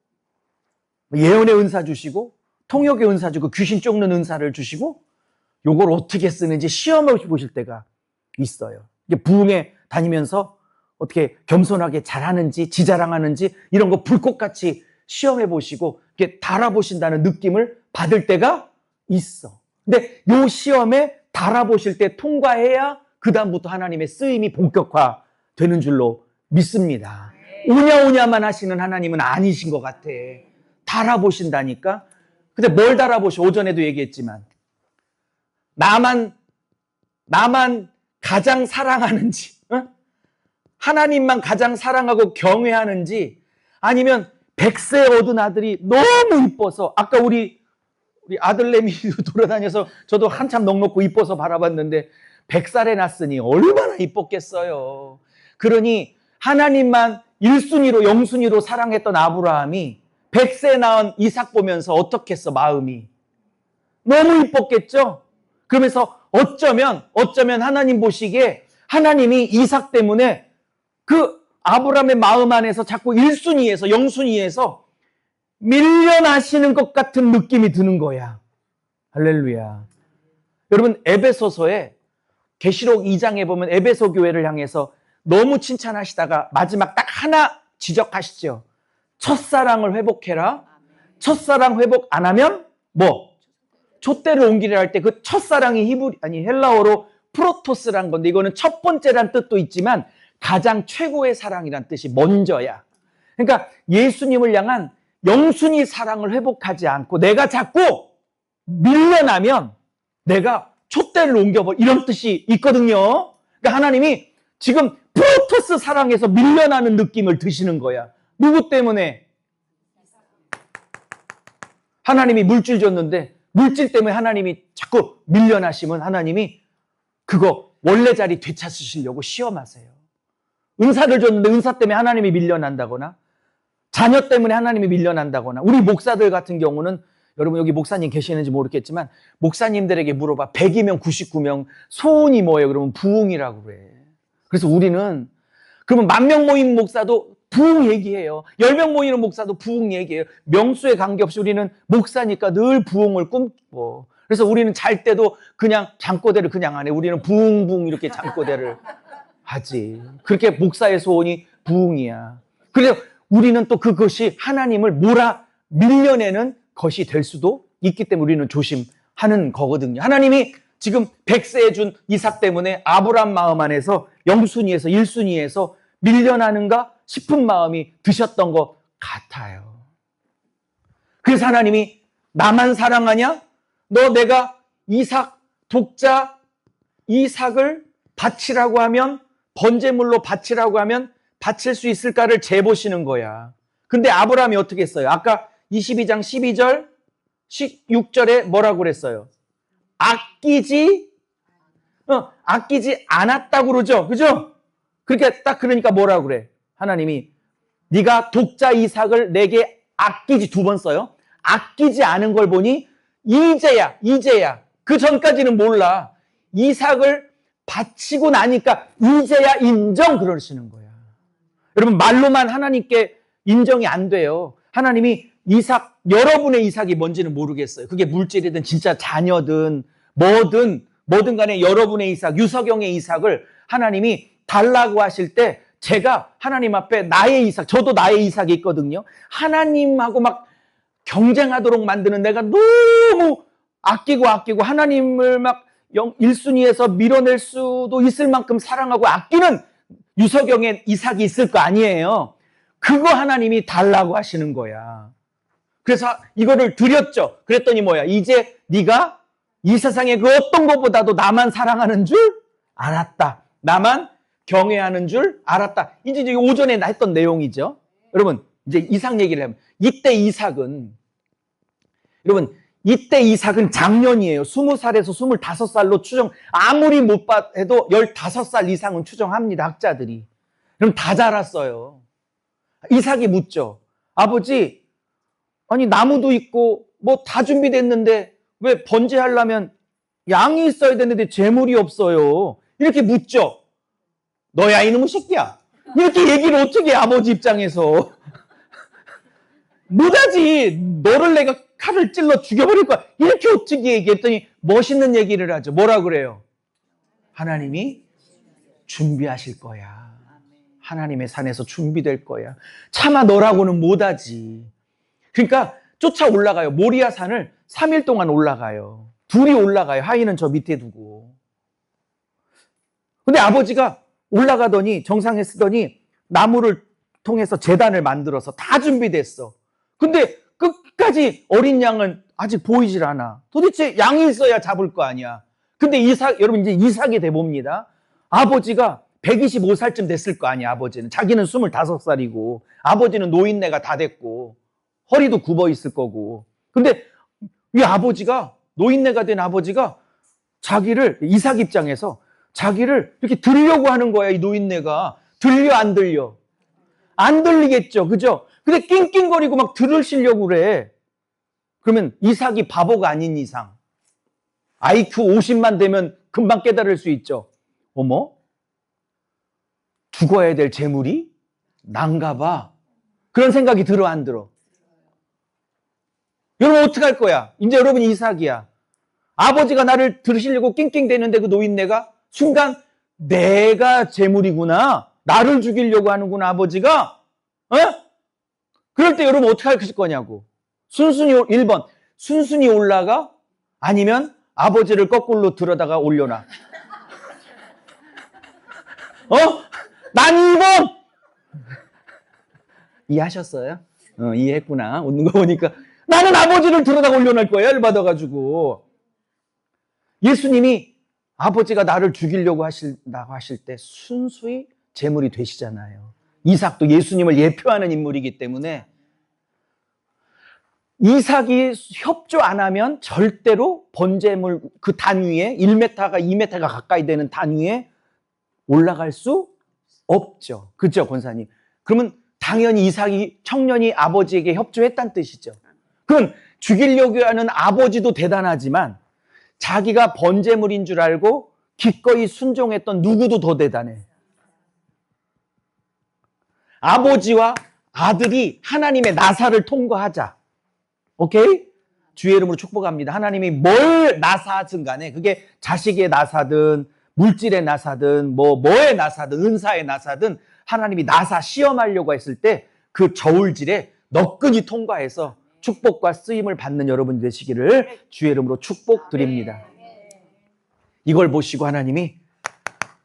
예언의 은사 주시고 통역의 은사 주고 귀신 쫓는 은사를 주시고 요걸 어떻게 쓰는지 시험해 보실 때가 있어요. 이게 부흥회 다니면서 어떻게 겸손하게 잘하는지 지자랑하는지 이런 거 불꽃같이 시험해 보시고 이렇게 달아보신다는 느낌을 받을 때가 있어. 근데 요 시험에 달아보실 때 통과해야 그 다음부터 하나님의 쓰임이 본격화 되는 줄로 믿습니다. 오냐오냐만 하시는 하나님은 아니신 것 같아. 달아보신다니까. 근데 뭘 달아보셔? 오전에도 얘기했지만 나만 가장 사랑하는지, 하나님만 가장 사랑하고 경외하는지, 아니면 100세 얻은 아들이 너무 이뻐서, 아까 우리 아들내미 돌아다녀서 저도 한참 넉넉고 이뻐서 바라봤는데 100살에 낳았으니 얼마나 이뻤겠어요. 그러니 하나님만 1순위로 영순위로 사랑했던 아브라함이 100세 낳은 이삭 보면서 어떻겠어, 마음이. 너무 이뻤겠죠? 그러면서 어쩌면 하나님 보시기에 하나님이 이삭 때문에 그 아브라함의 마음 안에서 자꾸 1순위에서 영순위에서 밀려나시는 것 같은 느낌이 드는 거야. 할렐루야. 여러분, 에베소서에 계시록 2장에 보면 에베소 교회를 향해서 너무 칭찬하시다가 마지막 딱 하나 지적하시죠. 첫사랑을 회복해라. 첫사랑 회복 안 하면 뭐? 촛대를 옮기려 할 때 그 첫사랑이 헬라어로 프로토스란 건데, 이거는 첫 번째란 뜻도 있지만 가장 최고의 사랑이란 뜻이 먼저야. 그러니까 예수님을 향한 영순위 사랑을 회복하지 않고 내가 자꾸 밀려나면 내가 촛대를 옮겨버려, 이런 뜻이 있거든요. 그러니까 하나님이 지금 프로토스 사랑에서 밀려나는 느낌을 드시는 거야. 누구 때문에? 하나님이 물질 줬는데 물질 때문에 하나님이 자꾸 밀려나시면 하나님이 그거 원래 자리 되찾으시려고 시험하세요. 은사를 줬는데 은사 때문에 하나님이 밀려난다거나, 자녀 때문에 하나님이 밀려난다거나. 우리 목사들 같은 경우는, 여러분 여기 목사님 계시는지 모르겠지만 목사님들에게 물어봐. 100이면 99명 소원이 뭐예요? 그러면 부흥이라고 그래. 그래서 우리는, 그러면 10,000명 모인 목사도 부흥 얘기해요. 10명 모이는 목사도 부흥 얘기해요. 명수에 관계없이 우리는 목사니까 늘 부흥을 꿈꿔. 그래서 우리는 잘 때도 그냥 잠꼬대를 그냥 안 해. 우리는 부흥 이렇게 잠꼬대를 하지. 그렇게 목사의 소원이 부흥이야. 그래서 우리는 또 그것이 하나님을 밀려내는 것이 될 수도 있기 때문에 우리는 조심하는 거거든요. 하나님이 지금 100세에 준 이삭 때문에 아브라함 마음 안에서 영순위에서 1순위에서 밀려나는가 싶은 마음이 드셨던 것 같아요. 그래서 하나님이 나만 사랑하냐? 내가 이삭, 독자 이삭을 바치라고 하면, 번제물로 바치라고 하면 바칠 수 있을까를 재보시는 거야. 근데 아브라함이 어떻게 했어요? 아까 22장 12절, 16절에 뭐라고 그랬어요? 아끼지 않았다고 그러죠. 그죠? 그러니까 뭐라고 그래? 하나님이 네가 독자 이삭을 내게 아끼지, 2번 써요. 아끼지 않은 걸 보니 이제야. 그 전까지는 몰라. 이삭을 바치고 나니까 이제야 인정, 그러시는 거야. 여러분, 말로만 하나님께 인정이 안 돼요. 하나님이 이삭, 여러분의 이삭이 뭔지는 모르겠어요. 그게 물질이든 진짜 자녀든 뭐든 간에 여러분의 이삭, 유석영의 이삭을 하나님이 달라고 하실 때, 제가 하나님 앞에 나의 이삭, 저도 나의 이삭이 있거든요. 하나님하고 막 경쟁하도록 만드는, 내가 너무 아끼고 하나님을 막 1순위에서 밀어낼 수도 있을 만큼 사랑하고 아끼는 유석영의 이삭이 있을 거 아니에요. 그거 하나님이 달라고 하시는 거야. 그래서 이거를 드렸죠. 그랬더니 뭐야? 이제 네가 이 세상의 그 어떤 것보다도 나만 사랑하는 줄 알았다. 나만 경외하는 줄 알았다. 이제 오전에 했던 내용이죠. 여러분, 이제 이삭 얘기를 하면, 이때 이삭은 작년이에요. 20살에서 25살로 추정, 아무리 못 봐도 15살 이상은 추정합니다, 학자들이. 그럼 다 자랐어요. 이삭이 묻죠. 아버지, 아니 나무도 있고 뭐 다 준비됐는데 왜 번제하려면 양이 있어야 되는데 재물이 없어요. 이렇게 묻죠. 너야 이놈의 새끼야. 이렇게 얘기를 어떻게 해, 아버지 입장에서. 못하지. 너를 내가 칼을 찔러 죽여버릴 거야. 이렇게 어떻게 얘기했더니 멋있는 얘기를 하죠. 뭐라 그래요? 하나님이 준비하실 거야. 하나님의 산에서 준비될 거야. 차마 너라고는 못하지. 그러니까 쫓아 올라가요. 모리아 산을 3일 동안 올라가요. 둘이 올라가요. 하인은 저 밑에 두고. 근데 아버지가 올라가더니 정상에 쓰더니 나무를 통해서 제단을 만들어서 다 준비됐어. 근데 끝까지 어린 양은 아직 보이질 않아. 도대체 양이 있어야 잡을 거 아니야. 근데 여러분 이제 이삭이 돼봅니다. 아버지가 125살쯤 됐을 거 아니야, 아버지는. 자기는 25살이고, 아버지는 노인네가 다 됐고, 허리도 굽어 있을 거고. 근데 이 아버지가, 노인네가 된 아버지가 이삭 입장에서 자기를 이렇게 들려고 하는 거야, 이 노인네가. 들려, 안 들려? 안 들리겠죠, 그죠? 근데 낑낑거리고 막 들으시려고 그래. 그러면 이삭이 바보가 아닌 이상, IQ 50만 되면 금방 깨달을 수 있죠. 어머? 죽어야 될 재물이 난가 봐. 그런 생각이 들어, 안 들어? 여러분 어떻게 할 거야? 이제 여러분이 이삭이야. 아버지가 나를 들으시려고 낑낑대는데 그 노인네가 순간 내가 재물이구나. 나를 죽이려고 하는구나, 아버지가. 어? 그럴 때 여러분 어떻게 할 거냐고. 1번. 순순히 올라가? 아니면 아버지를 거꾸로 들어다가 올려놔. 난 2번! 이해하셨어요? 이해했구나. 웃는 거 보니까. 나는 아버지를 들어다가 올려놓을 거야, 열받아가지고. 예수님이 아버지가 나를 죽이려고 하신다고 하실 때 순수히 제물이 되시잖아요. 이삭도 예수님을 예표하는 인물이기 때문에 이삭이 협조 안 하면 절대로 번제물 그 단 위에 1m가 2m가 가까이 되는 단 위에 올라갈 수 없죠. 그렇죠, 권사님? 그러면 당연히 이삭이 청년이 아버지에게 협조했다는 뜻이죠. 그건 죽이려고 하는 아버지도 대단하지만 자기가 번제물인 줄 알고 기꺼이 순종했던 누구도 더 대단해. 아버지와 아들이 하나님의 나사를 통과하자. 오케이? 주의 이름으로 축복합니다. 하나님이 뭘 나사하든 간에 그게 자식의 나사든 물질의 나사든 뭐의 나사든 은사의 나사든 하나님이 나사 시험하려고 했을 때 그 저울질에 너끈히 통과해서 축복과 쓰임을 받는 여러분 되시기를 주의 이름으로 축복드립니다. 이걸 보시고 하나님이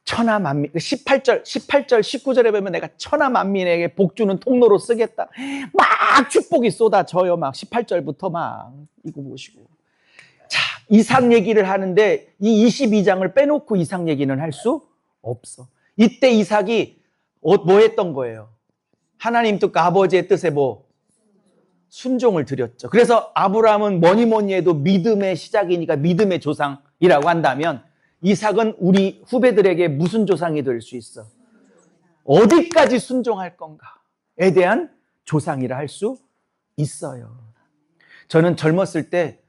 천하만민 18절 19절에 보면 내가 천하만민에게 복주는 통로로 쓰겠다. 막 축복이 쏟아져요. 막 18절부터 막 이거 보시고. 자, 이삭 얘기를 하는데 이 22장을 빼놓고 이삭 얘기는 할 수 없어. 이때 이삭이 뭐 했던 거예요? 하나님 뜻과 아버지의 뜻에 순종을 드렸죠. 그래서 아브라함은 뭐니 해도 믿음의 시작이니까 믿음의 조상이라고 한다면 이삭은 우리 후배들에게 무슨 조상이 될 수 있어? 어디까지 순종할 건가에 대한 조상이라 할 수 있어요. 저는 젊었을 때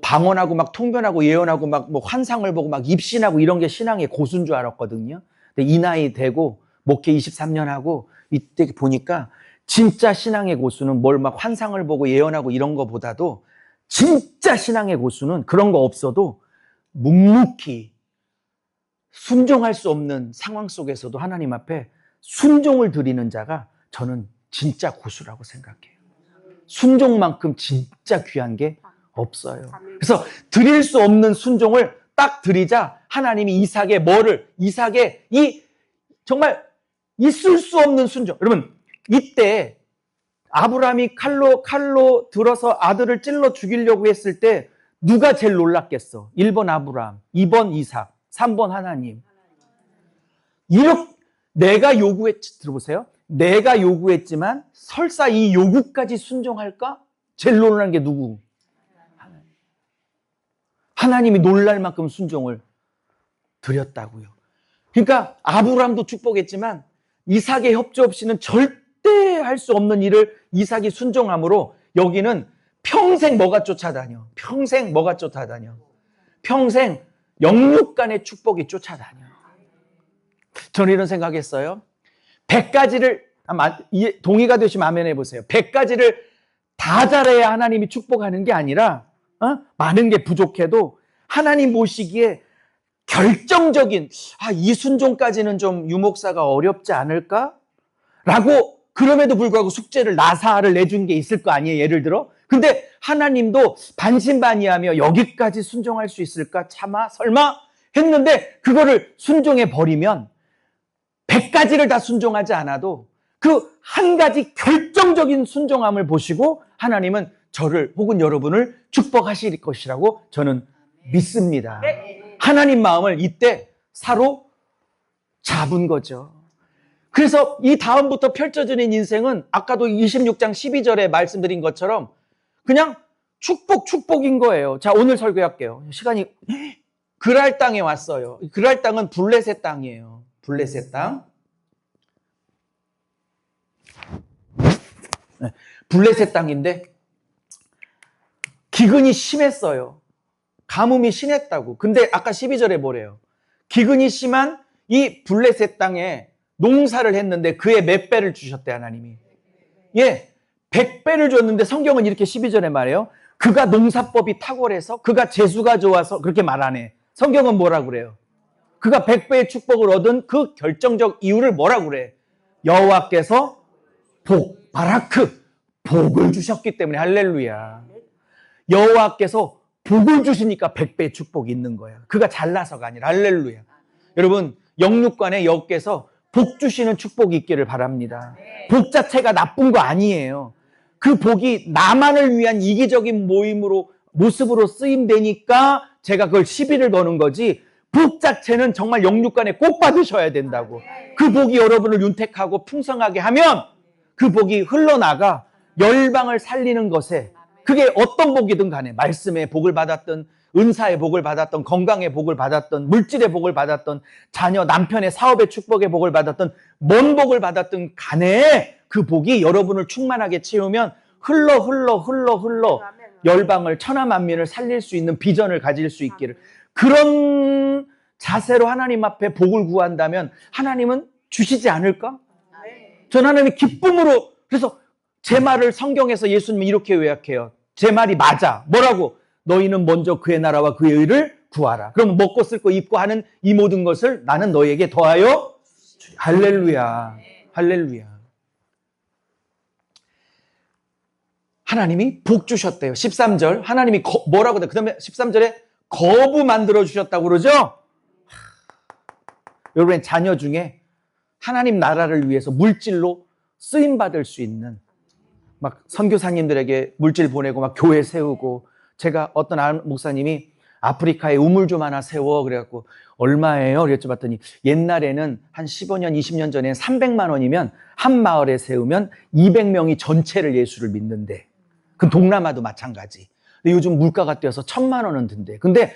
방언하고 통변하고 예언하고 환상을 보고 입신하고 이런 게 신앙의 고수인 줄 알았거든요. 근데 이 나이 되고 목회 23년 하고 이때 보니까 진짜 신앙의 고수는 환상을 보고 예언하고 이런 거보다도 진짜 신앙의 고수는 그런 거 없어도 묵묵히 순종할 수 없는 상황 속에서도 하나님 앞에 순종을 드리는 자가 저는 진짜 고수라고 생각해요. 순종만큼 진짜 귀한 게 없어요. 그래서 드릴 수 없는 순종을 딱 드리자 하나님이 이삭의 정말 있을 수 없는 순종. 여러분 이때 아브라함이 칼로 들어서 아들을 찔러 죽이려고 했을 때 누가 제일 놀랐겠어? 1번 아브라함, 2번 이삭, 3번 하나님. 들어보세요. 내가 요구했지만 설사 이 요구까지 순종할까? 제일 놀라는 게 누구? 하나님이 놀랄 만큼 순종을 드렸다고요. 그러니까 아브라함도 축복했지만 이삭의 협조 없이는 절대 할 수 없는 일을 이삭이 순종함으로 여기는 평생 뭐가 쫓아다녀? 평생 영육간의 축복이 쫓아다녀. 저는 이런 생각했어요. 100가지를 동의가 되시면 아멘 해보세요. 100가지를 다 잘해야 하나님이 축복하는 게 아니라 많은 게 부족해도 하나님 보시기에 결정적인 이 순종까지는 좀 유목사가 어렵지 않을까? 라고 그럼에도 불구하고 숙제를 나사를 내준 게 있을 거 아니에요. 예를 들어. 근데 하나님도 반신반의하며 여기까지 순종할 수 있을까? 설마 했는데 그거를 순종해 버리면 100가지를 다 순종하지 않아도 그 한 가지 결정적인 순종함을 보시고 하나님은 저를 혹은 여러분을 축복하실 것이라고 저는 믿습니다. 하나님 마음을 이때 사로잡은 거죠. 그래서 이 다음부터 펼쳐지는 인생은 아까도 26장 12절에 말씀드린 것처럼 그냥 축복인 거예요. 자, 오늘 설교할게요. 시간이 그랄 땅에 왔어요. 그랄 땅은 블레셋 땅이에요. 블레셋 땅. 네, 블레셋 땅인데 기근이 심했어요. 가뭄이 심했다고. 근데 아까 12절에 뭐래요? 기근이 심한 이 블레셋 땅에 농사를 했는데 그의 몇 배를 주셨대 하나님이. 예, 100배를 줬는데 성경은 이렇게 12절에 말해요. 그가 농사법이 탁월해서 그가 재수가 좋아서 그렇게 말 안 해. 성경은 뭐라고 그래요? 그가 100배의 축복을 얻은 그 결정적 이유를 뭐라고 그래? 여호와께서 바라크 복을 주셨기 때문에. 할렐루야. 여호와께서 복을 주시니까 100배의 축복이 있는 거예요. 그가 잘나서가 아니라. 할렐루야. 여러분 영육간에 여호와께서 복 주시는 축복이 있기를 바랍니다. 복 자체가 나쁜 거 아니에요. 그 복이 나만을 위한 이기적인 모습으로 쓰임되니까 제가 그걸 시비를 거는 거지, 복 자체는 정말 영육간에 꼭 받으셔야 된다고. 그 복이 여러분을 윤택하고 풍성하게 하면 그 복이 흘러나가 열방을 살리는 것에, 그게 어떤 복이든 간에 말씀의 복을 받았던, 은사의 복을 받았던, 건강의 복을 받았던, 물질의 복을 받았던, 자녀 남편의 사업의 축복의 복을 받았던, 뭔 복을 받았던 간에 그 복이 여러분을 충만하게 채우면 흘러 열방을, 천하만민을 살릴 수 있는 비전을 가질 수 있기를, 그런 자세로 하나님 앞에 복을 구한다면 하나님은 주시지 않을까? 전 하나님의 기쁨으로. 그래서 제 말을 성경에서 예수님은 이렇게 요약해요. 제 말이 맞아. 뭐라고? 너희는 먼저 그의 나라와 그의 의를 구하라. 그럼 먹고 쓸 거 입고 하는 이 모든 것을 나는 너희에게 더하여 주리. 할렐루야. 할렐루야. 하나님이 복 주셨대요. 13절 하나님이 뭐라고 그 다음에 13절에 거부 만들어 주셨다고 그러죠. 여러분의 자녀 중에 하나님 나라를 위해서 물질로 쓰임받을 수 있는, 막 선교사님들에게 물질 보내고 막 교회 세우고, 제가 어떤 목사님이 아프리카에 우물 좀 하나 세워 그래갖고 얼마예요? 그랬죠. 봤더니 옛날에는 한 15년 20년 전에 300만 원이면 한 마을에 세우면 200명이 전체를 예수를 믿는데, 그 동남아도 마찬가지. 근데 요즘 물가가 뛰어서 1000만 원은 든대. 근데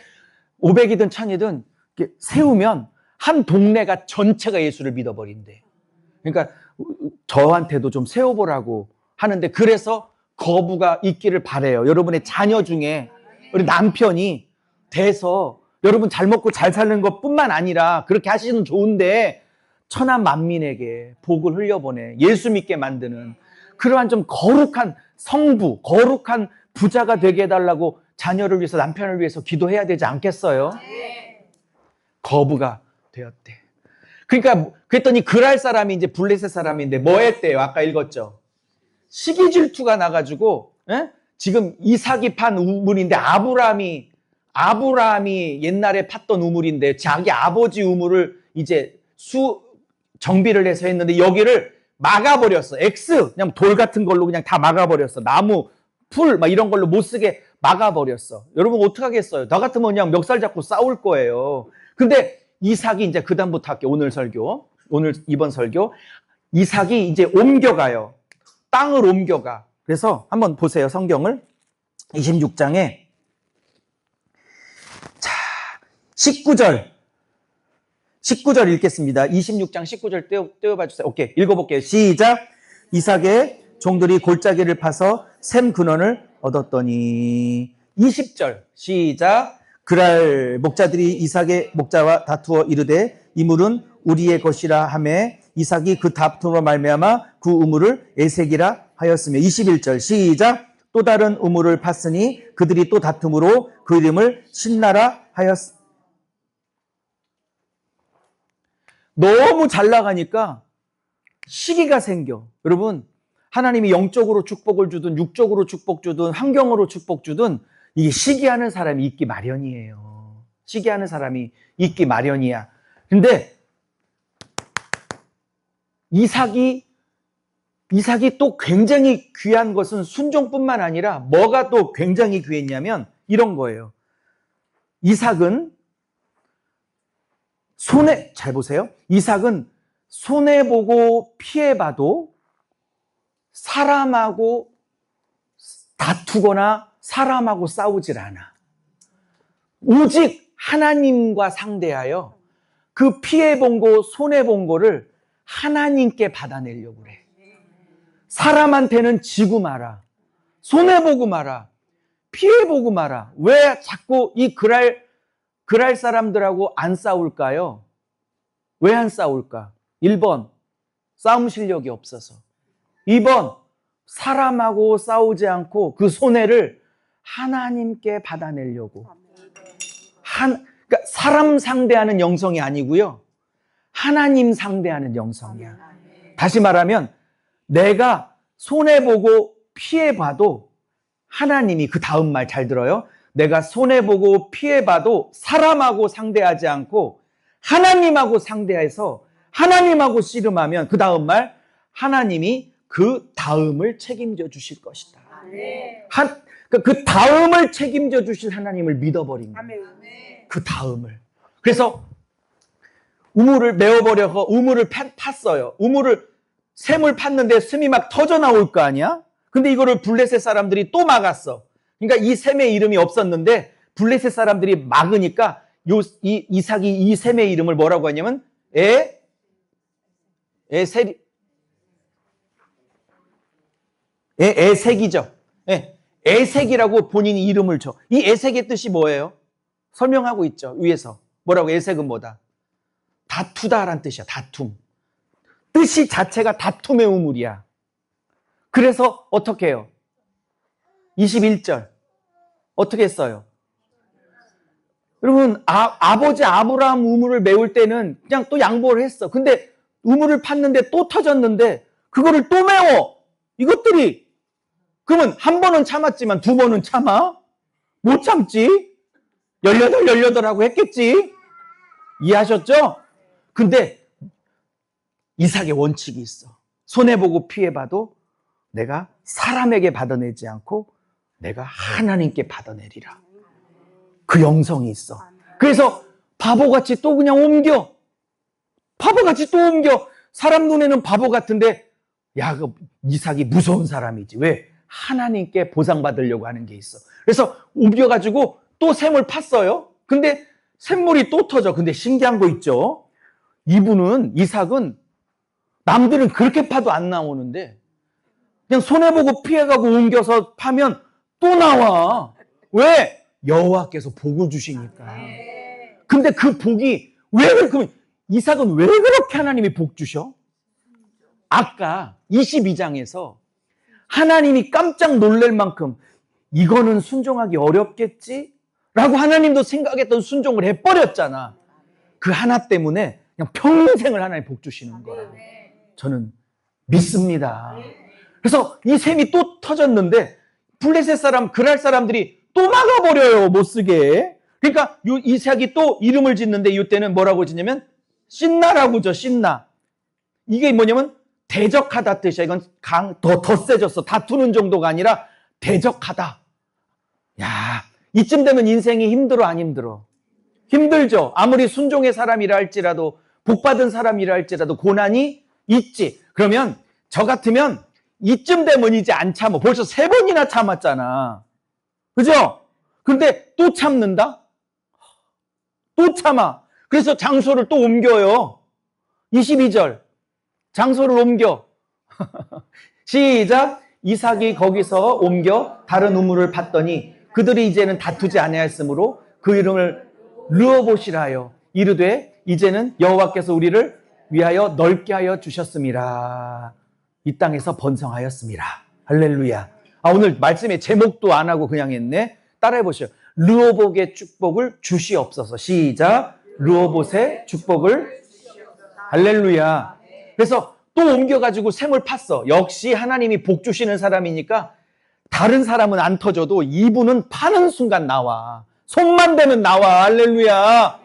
500이든 1000이든 세우면 한 동네가 전체가 예수를 믿어버린대. 그러니까 저한테도 좀 세워보라고 하는데, 그래서 거부가 있기를 바래요. 여러분의 자녀 중에 우리 남편이 돼서 여러분 잘 먹고 잘 사는 것뿐만 아니라 그렇게 하시면 좋은데 천하 만민에게 복을 흘려보내 예수 믿게 만드는 그러한 좀 거룩한 성부, 거룩한 부자가 되게 해달라고 자녀를 위해서, 남편을 위해서 기도해야 되지 않겠어요? 거부가 되었대. 그러니까 그랬더니 그랄 사람이 이제 블레셋 사람인데 뭐 했대요? 아까 읽었죠. 시기 질투가 나가지고, 지금 이삭이 판 우물인데 아브라함이 옛날에 팠던 우물인데 자기 아버지 우물을 이제 정비를 해서 했는데 여기를 막아버렸어. 그냥 돌 같은 걸로 그냥 다 막아버렸어. 나무, 풀 막 이런 걸로 못 쓰게 막아버렸어. 여러분 어떡하겠어요? 나 같으면 그냥 멱살 잡고 싸울 거예요. 근데 이삭이 이제 그다음부터 할게요. 이번 설교. 이삭이 이제 옮겨가요. 땅을 옮겨가. 그래서 한번 보세요. 성경을 26장에 19절 읽겠습니다. 26장 19절 떼어봐 주세요. 오케이, 읽어볼게요. 시작. 이삭의 종들이 골짜기를 파서 샘 근원을 얻었더니. 20절 시작. 그랄 목자들이 이삭의 목자와 다투어 이르되 이 물은 우리의 것이라 하매 이삭이 그 다툼으로 말미암아 그 우물을 에색이라 하였으며. 21절 시작. 또 다른 우물을 팠으니 그들이 또 다툼으로 그 이름을 신나라 하였으며. 너무 잘 나가니까 시기가 생겨. 여러분, 하나님이 영적으로 축복을 주든 육적으로 축복 주든 환경으로 축복 주든 이게 시기하는 사람이 있기 마련이에요. 치게 하는 사람이 있기 마련이야. 근데 이삭이 또 굉장히 귀한 것은 순종뿐만 아니라 뭐가 또 굉장히 귀했냐면 이런 거예요. 이삭은 잘 보세요. 이삭은 손해보고 피해봐도 사람하고 다투거나 사람하고 싸우질 않아. 오직 하나님과 상대하여 그 피해본 거, 손해본 거를 하나님께 받아내려고 그래. 사람한테는 지고 마라. 손해보고 마라. 피해보고 마라. 왜 자꾸 이 그랄 사람들하고 안 싸울까요? 왜 안 싸울까? 1번, 싸움 실력이 없어서. 2번, 사람하고 싸우지 않고 그 손해를 하나님께 받아내려고. 그러니까 사람 상대하는 영성이 아니고요. 하나님 상대하는 영성이야. 다시 말하면 내가 손해보고 피해봐도 하나님이, 그 다음 말 잘 들어요. 내가 손해보고 피해봐도 사람하고 상대하지 않고 하나님하고 상대해서 하나님하고 씨름하면 그 다음 말, 하나님이 그 다음을 책임져 주실 것이다. 그 다음을 책임져 주실 하나님을 믿어버린 거예요. 그 다음을. 그래서 우물을 메워버려서 우물을 팠어요. 샘을 팠는데 샘이 막 터져 나올 거 아니야? 근데 이거를 블레셋 사람들이 또 막았어. 그러니까 이 샘의 이름이 없었는데 블레셋 사람들이 막으니까 이삭이 이 샘의 이름을 뭐라고 하냐면 에색이죠. 에색이라고 본인이 이름을 줘. 이 에색의 뜻이 뭐예요? 설명하고 있죠. 위에서. 뭐라고? 에색은 뭐다? 다투다라는 뜻이야. 다툼. 뜻이 자체가 다툼의 우물이야. 그래서 어떻게 해요? 21절. 어떻게 했어요? 여러분, 아버지 아브라함 우물을 메울 때는 그냥 또 양보를 했어. 근데 우물을 팠는데 또 터졌는데 그거를 또 메워. 이것들이. 그러면 한 번은 참았지만 두 번은 참아? 못 참지? 18하고 했겠지? 이해하셨죠? 근데 이삭의 원칙이 있어. 손해보고 피해봐도 내가 사람에게 받아내지 않고 내가 하나님께 받아내리라. 그 영성이 있어. 그래서 바보같이 또 그냥 옮겨. 바보같이 또 옮겨. 사람 눈에는 바보 같은데 그 이삭이 무서운 사람이지. 왜? 하나님께 보상받으려고 하는 게 있어. 그래서 옮겨가지고 또 샘을 팠어요. 근데 샘물이 또 터져. 근데 신기한 거 있죠. 이삭은 남들은 그렇게 파도 안 나오는데 그냥 손해보고 피해가고 옮겨서 파면 또 나와. 왜? 여호와께서 복을 주시니까. 근데 그 복이 그러면 이삭은 왜 그렇게 하나님이 복 주셔? 아까 22장에서 하나님이 깜짝 놀랄 만큼 이거는 순종하기 어렵겠지? 라고 하나님도 생각했던 순종을 해버렸잖아. 그 하나 때문에 그냥 평생을 하나님 복 주시는 거라고 저는 믿습니다. 그래서 이 샘이 또 터졌는데 블레셋 사람, 그랄 사람들이 또 막아버려요. 못 쓰게. 그러니까 이삭이 또 이름을 짓는데 이때는 뭐라고 짓냐면 신나라고 죠. 신나. 이게 뭐냐면 대적하다 뜻이야. 이건 더 세졌어. 다투는 정도가 아니라 대적하다. 야, 이쯤 되면 인생이 힘들어, 안 힘들어? 힘들죠. 아무리 순종의 사람이라 할지라도, 복받은 사람이라 할지라도 고난이 있지. 그러면 저 같으면 이쯤 되면 이제 안 참아. 벌써 3번이나 참았잖아. 그죠? 근데 또 참는다? 또 참아. 그래서 장소를 또 옮겨요. 22절. 장소를 옮겨. 시작. 이삭이 거기서 옮겨 다른 우물을 팠더니 그들이 이제는 다투지 아니하였으므로 그 이름을 르호봇이라 하여 이르되 이제는 여호와께서 우리를 위하여 넓게 하여 주셨음이라. 이 땅에서 번성하였습니다. 할렐루야. 오늘 말씀의 제목도 안 하고 그냥 했네. 따라해 보시죠. 르호봇의 축복을 주시옵소서. 시작. 르호봇의 축복을. 할렐루야. 그래서 또 옮겨가지고 샘을 팠어. 역시 하나님이 복 주시는 사람이니까 다른 사람은 안 터져도 이분은 파는 순간 나와. 손만 대면 나와. 할렐루야.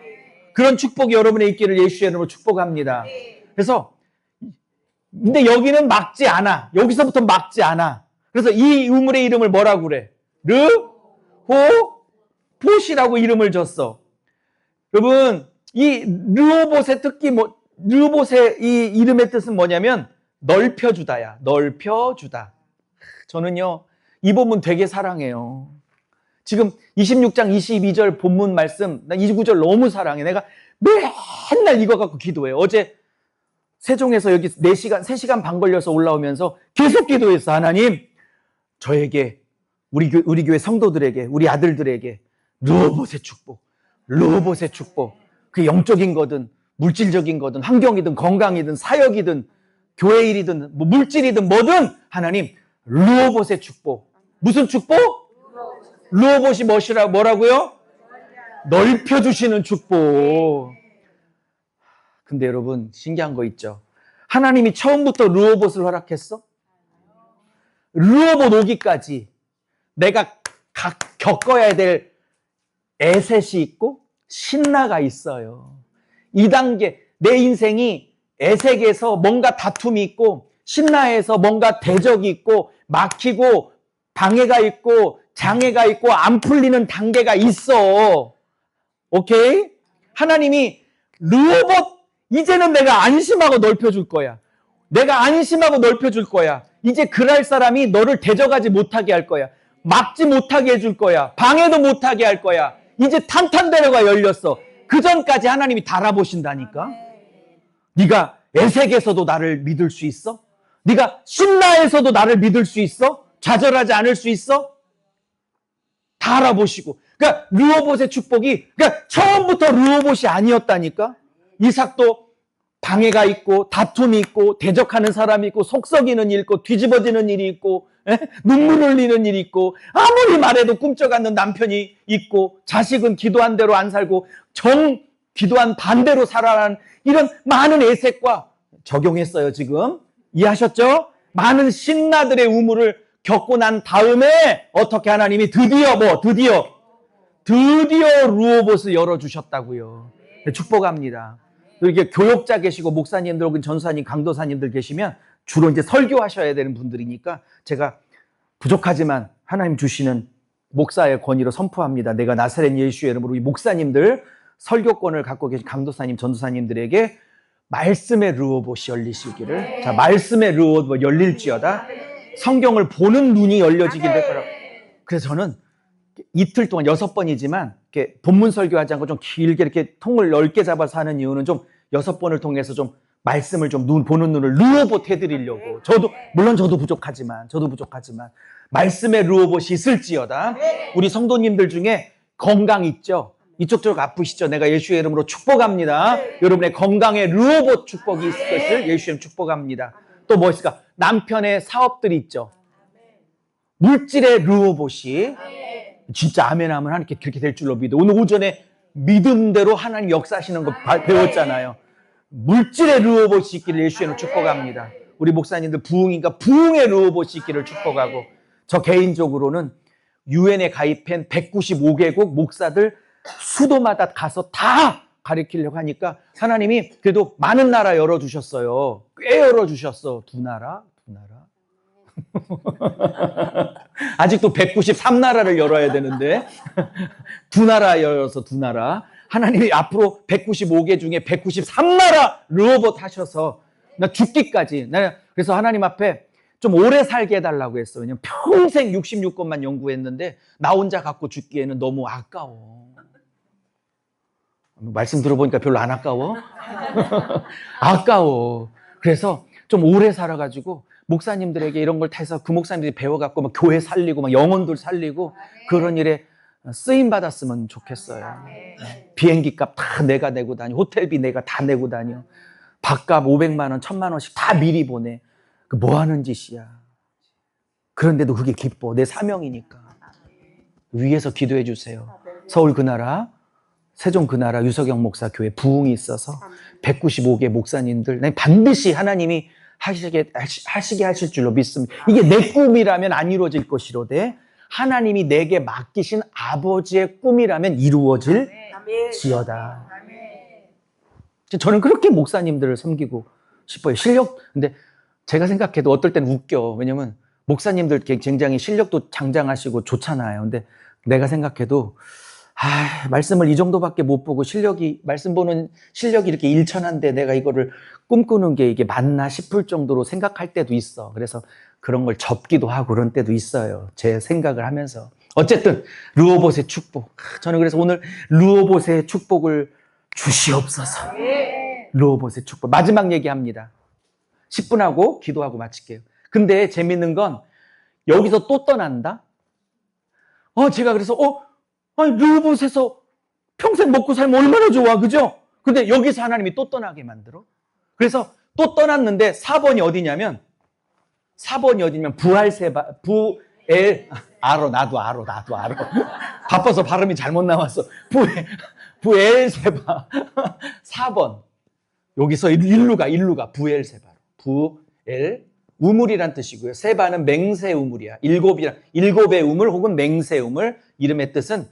그런 축복이 여러분의 있기를 예수의 이름으로 축복합니다. 그래서 근데 여기는 막지 않아. 여기서부터 막지 않아. 그래서 이 우물의 이름을 뭐라고 그래? 르호봇이라고 이름을 줬어. 여러분, 이 르호봇의 특기 르호봇의 이 이름의 뜻은 뭐냐면 넓혀주다야. 넓혀주다. 저는요, 이 본문 되게 사랑해요. 지금 26장 22절 본문 말씀, 나 이 구절 너무 사랑해. 내가 맨날 이거 갖고 기도해요. 어제 세종에서 여기 3시간 반 걸려서 올라오면서 계속 기도했어. 하나님, 저에게, 우리 교회 성도들에게, 우리 아들들에게 르호봇의 축복, 르호봇의 축복. 그 영적인 거든, 물질적인 거든, 환경이든, 건강이든, 사역이든, 교회 일이든, 뭐 물질이든 뭐든 하나님, 르호봇의 축복. 무슨 축복? 르호봇이 뭐라고요? 넓혀주시는 축복. 근데 여러분, 신기한 거 있죠? 하나님이 처음부터 르호봇을 허락했어? 르호봇 오기까지 내가 겪어야 될 에셋이 있고 신나가 있어요. 2단계, 내 인생이 에색에서 뭔가 다툼이 있고 신나에서 뭔가 대적이 있고 막히고 방해가 있고 장애가 있고 안 풀리는 단계가 있어. 오케이? 하나님이 르호봇, 이제는 내가 안심하고 넓혀줄 거야. 내가 안심하고 넓혀줄 거야. 이제 그럴 사람이 너를 대적하지 못하게 할 거야. 막지 못하게 해줄 거야. 방해도 못하게 할 거야. 이제 탄탄대로가 열렸어. 그 전까지 하나님이 달아보신다니까. 네가 에색에서도 나를 믿을 수 있어? 네가 신나에서도 나를 믿을 수 있어? 좌절하지 않을 수 있어? 다 알아보시고. 그러니까 르호봇의 축복이, 그러니까 처음부터 르호봇이 아니었다니까. 이삭도 방해가 있고 다툼이 있고 대적하는 사람이 있고 속썩이는 일 있고 뒤집어지는 일이 있고 눈물 흘리는 일이 있고 아무리 말해도 꿈쩍하는 남편이 있고 자식은 기도한 대로 안 살고 기도한 반대로 살아가는 이런 많은 애색과 적용했어요. 지금 이해하셨죠? 많은 신나들의 우물을 겪고 난 다음에 어떻게 하나님이 드디어 르호봇을 열어주셨다고요. 축복합니다. 이렇게 교역자 계시고 목사님들 혹은 전사님, 강도사님들 계시면 주로 이제 설교하셔야 되는 분들이니까 제가 부족하지만 하나님 주시는 목사의 권위로 선포합니다. 내가 나사렛 예수의 이름으로 이 목사님들 설교권을 갖고 계신 강도사님, 전도사님들에게 말씀의 르호봇이 열리시기를. 자, 말씀의 르호봇 열릴지어다. 성경을 보는 눈이 열려지길 바라고. 그래서 저는 이틀 동안 6번이지만 이렇게 본문 설교하지 않고 좀 길게 이렇게 통을 넓게 잡아서 하는 이유는 좀 6번을 통해서 좀 말씀을 좀 보는 눈을 르호봇 해드리려고. 물론 저도 부족하지만 말씀의 르호봇이 있을지어다. 우리 성도님들 중에 건강 있죠? 이쪽저쪽 아프시죠? 내가 예수의 이름으로 축복합니다. 여러분의 건강에 르호봇 축복이 있을 것을 예수의 이름 축복합니다. 또 뭐 있을까? 남편의 사업들이 있죠? 물질의 르호봇이 진짜 아멘 하면 하나님께 그렇게 될 줄로 믿어. 오늘 오전에 믿음대로 하나님 역사하시는 거 배웠잖아요. 물질의 르호봇이 있기를 예수의 이름으로 축복합니다. 우리 목사님들 부흥인가 부흥의 르호봇이 있기를 축복하고, 저 개인적으로는 유엔에 가입한 195개국 목사들 수도마다 가서 다 가르치려고 하니까 하나님이 그래도 많은 나라 열어주셨어요. 꽤 열어주셨어. 2나라? 아직도 193나라를 열어야 되는데 2나라 열어서 2나라. 하나님이 앞으로 195개 중에 193나라 르호봇 하셔서 나 죽기까지. 그래서 하나님 앞에 좀 오래 살게 해달라고 했어. 왜냐면 평생 66권만 연구했는데 나 혼자 갖고 죽기에는 너무 아까워. 말씀 들어보니까 별로 안 아까워? 아까워. 그래서 좀 오래 살아가지고 목사님들에게 이런 걸 해서 그 목사님들이 배워갖고 막 교회 살리고 막 영혼들 살리고 그런 일에 쓰임 받았으면 좋겠어요. 비행기 값 다 내가 내고 다녀. 호텔비 내가 다 내고 다녀. 밥값 500만 원, 1000만 원씩 다 미리 보내. 그 뭐 하는 짓이야. 그런데도 그게 기뻐. 내 사명이니까. 위에서 기도해 주세요. 서울 그 나라, 세종 그 나라 유석영 목사 교회 부흥이 있어서 195개 목사님들 반드시 하나님이 하시게 하실 줄로 믿습니다. 이게 내 꿈이라면 안 이루어질 것이로되 하나님이 내게 맡기신 아버지의 꿈이라면 이루어질지어다. 저는 그렇게 목사님들을 섬기고 싶어요. 근데 제가 생각해도 어떨 때는 웃겨. 왜냐면 목사님들 굉장히 실력도 장장하시고 좋잖아요. 근데 내가 생각해도 말씀을 이 정도밖에 못 보고 말씀 보는 실력이 이렇게 일천한데 내가 이거를 꿈꾸는 게 이게 맞나 싶을 정도로 생각할 때도 있어. 그래서 그런 걸 접기도 하고 그런 때도 있어요. 제 생각을 하면서. 어쨌든 르호봇의 축복. 저는 그래서 오늘 르호봇의 축복을 주시옵소서. 르호봇의 축복. 마지막 얘기합니다. 10분 하고 기도하고 마칠게요. 근데 재밌는 건 여기서 또 떠난다? 제가 그래서 르호봇에서 평생 먹고 살면 얼마나 좋아, 그죠? 근데 여기서 하나님이 또 떠나게 만들어. 그래서 또 떠났는데 4번이 어디냐면 나도 알아. 바빠서 발음이 잘못 나왔어. 부엘세바. 4번. 여기서 일루가 부엘세바로. 우물이란 뜻이고요. 세바는 맹세 우물이야. 일곱의 우물 혹은 맹세 우물. 이름의 뜻은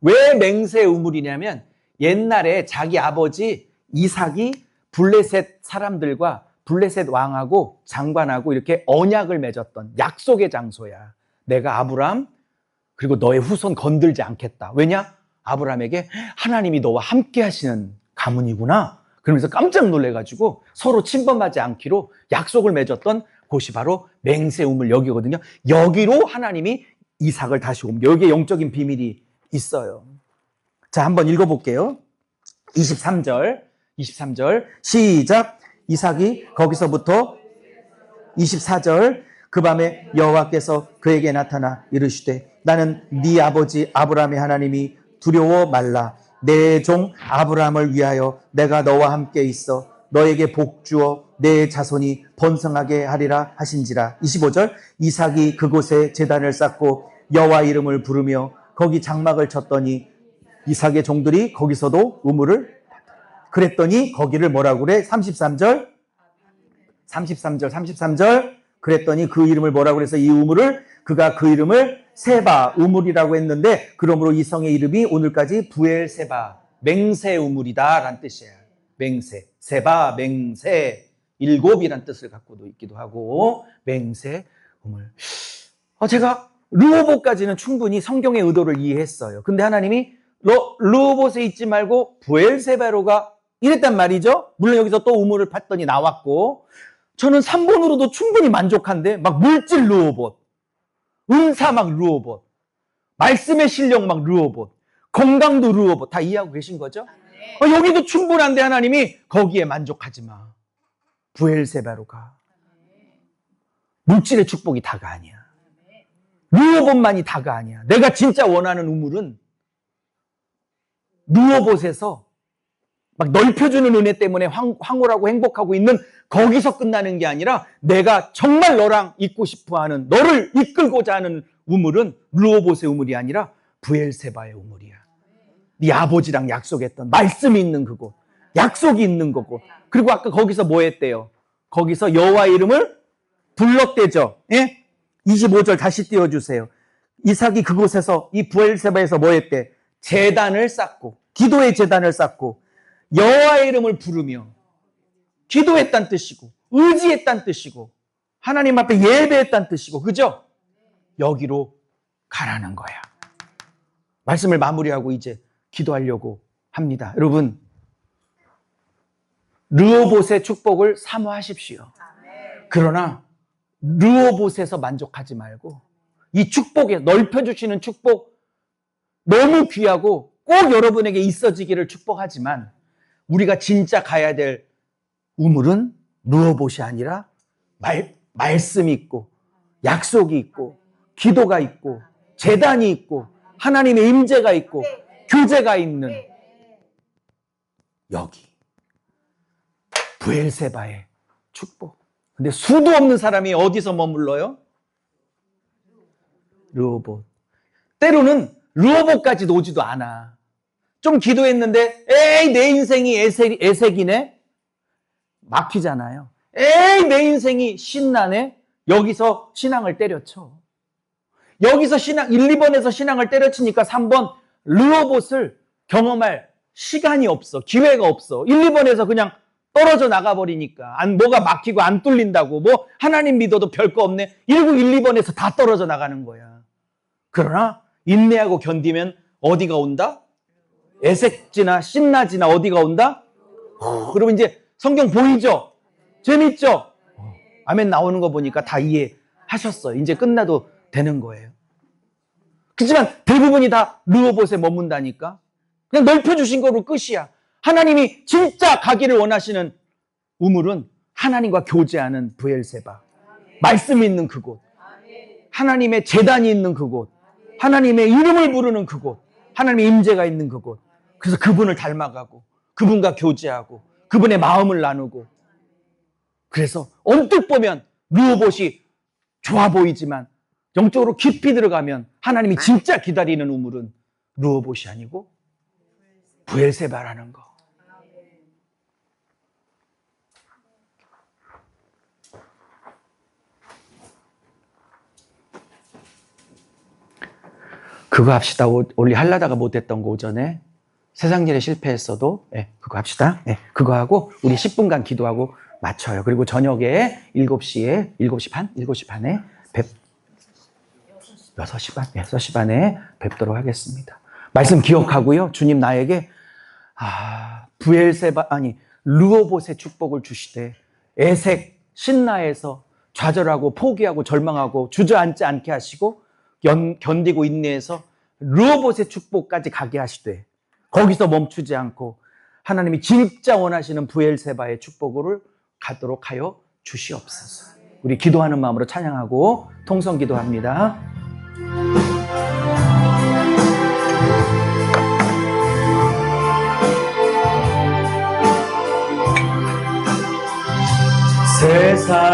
왜 맹세 우물이냐면 옛날에 자기 아버지 이삭이 블레셋 사람들과 블레셋 왕하고 장관하고 이렇게 언약을 맺었던 약속의 장소야. 내가 아브람 그리고 너의 후손 건들지 않겠다. 왜냐? 아브람에게 하나님이 너와 함께 하시는 가문이구나. 그러면서 깜짝 놀래가지고 서로 침범하지 않기로 약속을 맺었던 곳이 바로 맹세 우물 여기거든요. 여기로 하나님이 이삭을 다시 옮겨. 여기에 영적인 비밀이 있어요. 자, 한번 읽어볼게요. 23절 시작. 이삭이 거기서부터 24절 그 밤에 여호와께서 그에게 나타나 이르시되 나는 네 아버지 아브라함의 하나님이 두려워 말라. 내 종 아브라함을 위하여 내가 너와 함께 있어 너에게 복 주어 내 자손이 번성하게 하리라 하신지라. 25절 이삭이 그곳에 제단을 쌓고 여호와 이름을 부르며 거기 장막을 쳤더니 이삭의 종들이 거기서도 우물을 그랬더니 거기를 뭐라고 그래? 33절 그랬더니 그 이름을 뭐라고 그래서 이 우물을 그가 그 이름을 세바 우물이라고 했는데 그러므로 이 성의 이름이 오늘까지 부엘세바 맹세 우물이다 라는 뜻이에요. 맹세, 세바, 맹세, 일곱이란 뜻을 갖고도 있기도 하고 맹세 우물. 제가 르호봇까지는 충분히 성경의 의도를 이해했어요. 근데 하나님이 르호봇에 있지 말고 부엘세바로 가 이랬단 말이죠. 물론 여기서 또 우물을 팠더니 나왔고 저는 3번으로도 충분히 만족한데 막 물질 르호봇, 은사 막 르호봇, 말씀의 실력 막 르호봇, 건강도 르호봇 다 이해하고 계신 거죠? 여기도 충분한데 하나님이 거기에 만족하지 마. 부엘세바로 가. 물질의 축복이 다가 아니야. 르호봇만이 다가 아니야. 내가 진짜 원하는 우물은 르호봇에서 막 넓혀주는 은혜 때문에 황홀하고 행복하고 있는 거기서 끝나는 게 아니라 내가 정말 너랑 있고 싶어하는 너를 이끌고자 하는 우물은 르호봇의 우물이 아니라 부엘세바의 우물이야. 네 아버지랑 약속했던 말씀이 있는 그곳, 약속이 있는 그곳. 그리고 아까 거기서 뭐 했대요? 거기서 여호와 이름을 불렀대죠. 예? 25절 다시 띄워주세요. 이삭이 그곳에서 이 부엘세바에서 뭐 했대? 제단을 쌓고 기도의 제단을 쌓고 여호와의 이름을 부르며 기도했다는 뜻이고 의지했다는 뜻이고 하나님 앞에 예배했다는 뜻이고 그죠? 여기로 가라는 거야. 말씀을 마무리하고 이제 기도하려고 합니다. 여러분 르호봇의 축복을 사모하십시오. 그러나 르호봇에서 만족하지 말고 이 축복에 넓혀주시는 축복 너무 귀하고 꼭 여러분에게 있어지기를 축복하지만 우리가 진짜 가야 될 우물은 르호봇이 아니라 말씀이 있고 약속이 있고 기도가 있고 제단이 있고 하나님의 임재가 있고 교제가 있는 여기 부엘세바의 축복. 근데 수도 없는 사람이 어디서 머물러요? 르호봇. 때로는 르호봇까지 오지도 않아. 좀 기도했는데 에이 내 인생이 애색이네? 막히잖아요. 에이 내 인생이 신나네? 여기서 신앙을 때려쳐. 여기서 1, 2번에서 신앙을 때려치니까 3번 르호봇을 경험할 시간이 없어. 기회가 없어. 1, 2번에서 그냥 떨어져 나가버리니까. 뭐가 막히고 안 뚫린다고. 뭐 하나님 믿어도 별거 없네. 1구 1, 2번에서 다 떨어져 나가는 거야. 그러나 인내하고 견디면 어디가 온다? 애색지나 신나지나 어디가 온다? 그러면 이제 성경 보이죠? 재밌죠? 아멘 나오는 거 보니까 다 이해하셨어요. 이제 끝나도 되는 거예요. 그렇지만 대부분이 다 르호봇에 머문다니까. 그냥 넓혀주신 거로 끝이야. 하나님이 진짜 가기를 원하시는 우물은 하나님과 교제하는 브엘세바. 말씀이 있는 그곳. 하나님의 제단이 있는 그곳. 하나님의 이름을 부르는 그곳. 하나님의 임재가 있는 그곳. 그래서 그분을 닮아가고 그분과 교제하고 그분의 마음을 나누고. 그래서 언뜻 보면 르호봇이 좋아 보이지만 영적으로 깊이 들어가면 하나님이 진짜 기다리는 우물은 르호봇이 아니고 브엘세바라는 거. 그거 합시다. 원래 하려다가 못했던 거 오전에 세상 일에 실패했어도 그거 합시다. 그거 하고 우리 10분간 기도하고 맞춰요. 그리고 저녁에 7시 반에 6시 반에 뵙도록 하겠습니다. 말씀 기억하고요. 주님 나에게 르호봇의 축복을 주시되 애색, 신나해서 좌절하고 포기하고 절망하고 주저앉지 않게 하시고 견디고 인내해서 르호봇의 축복까지 가게 하시되 거기서 멈추지 않고 하나님이 진짜 원하시는 브엘세바의 축복을 가도록 하여 주시옵소서. 우리 기도하는 마음으로 찬양하고 통성 기도합니다. 세상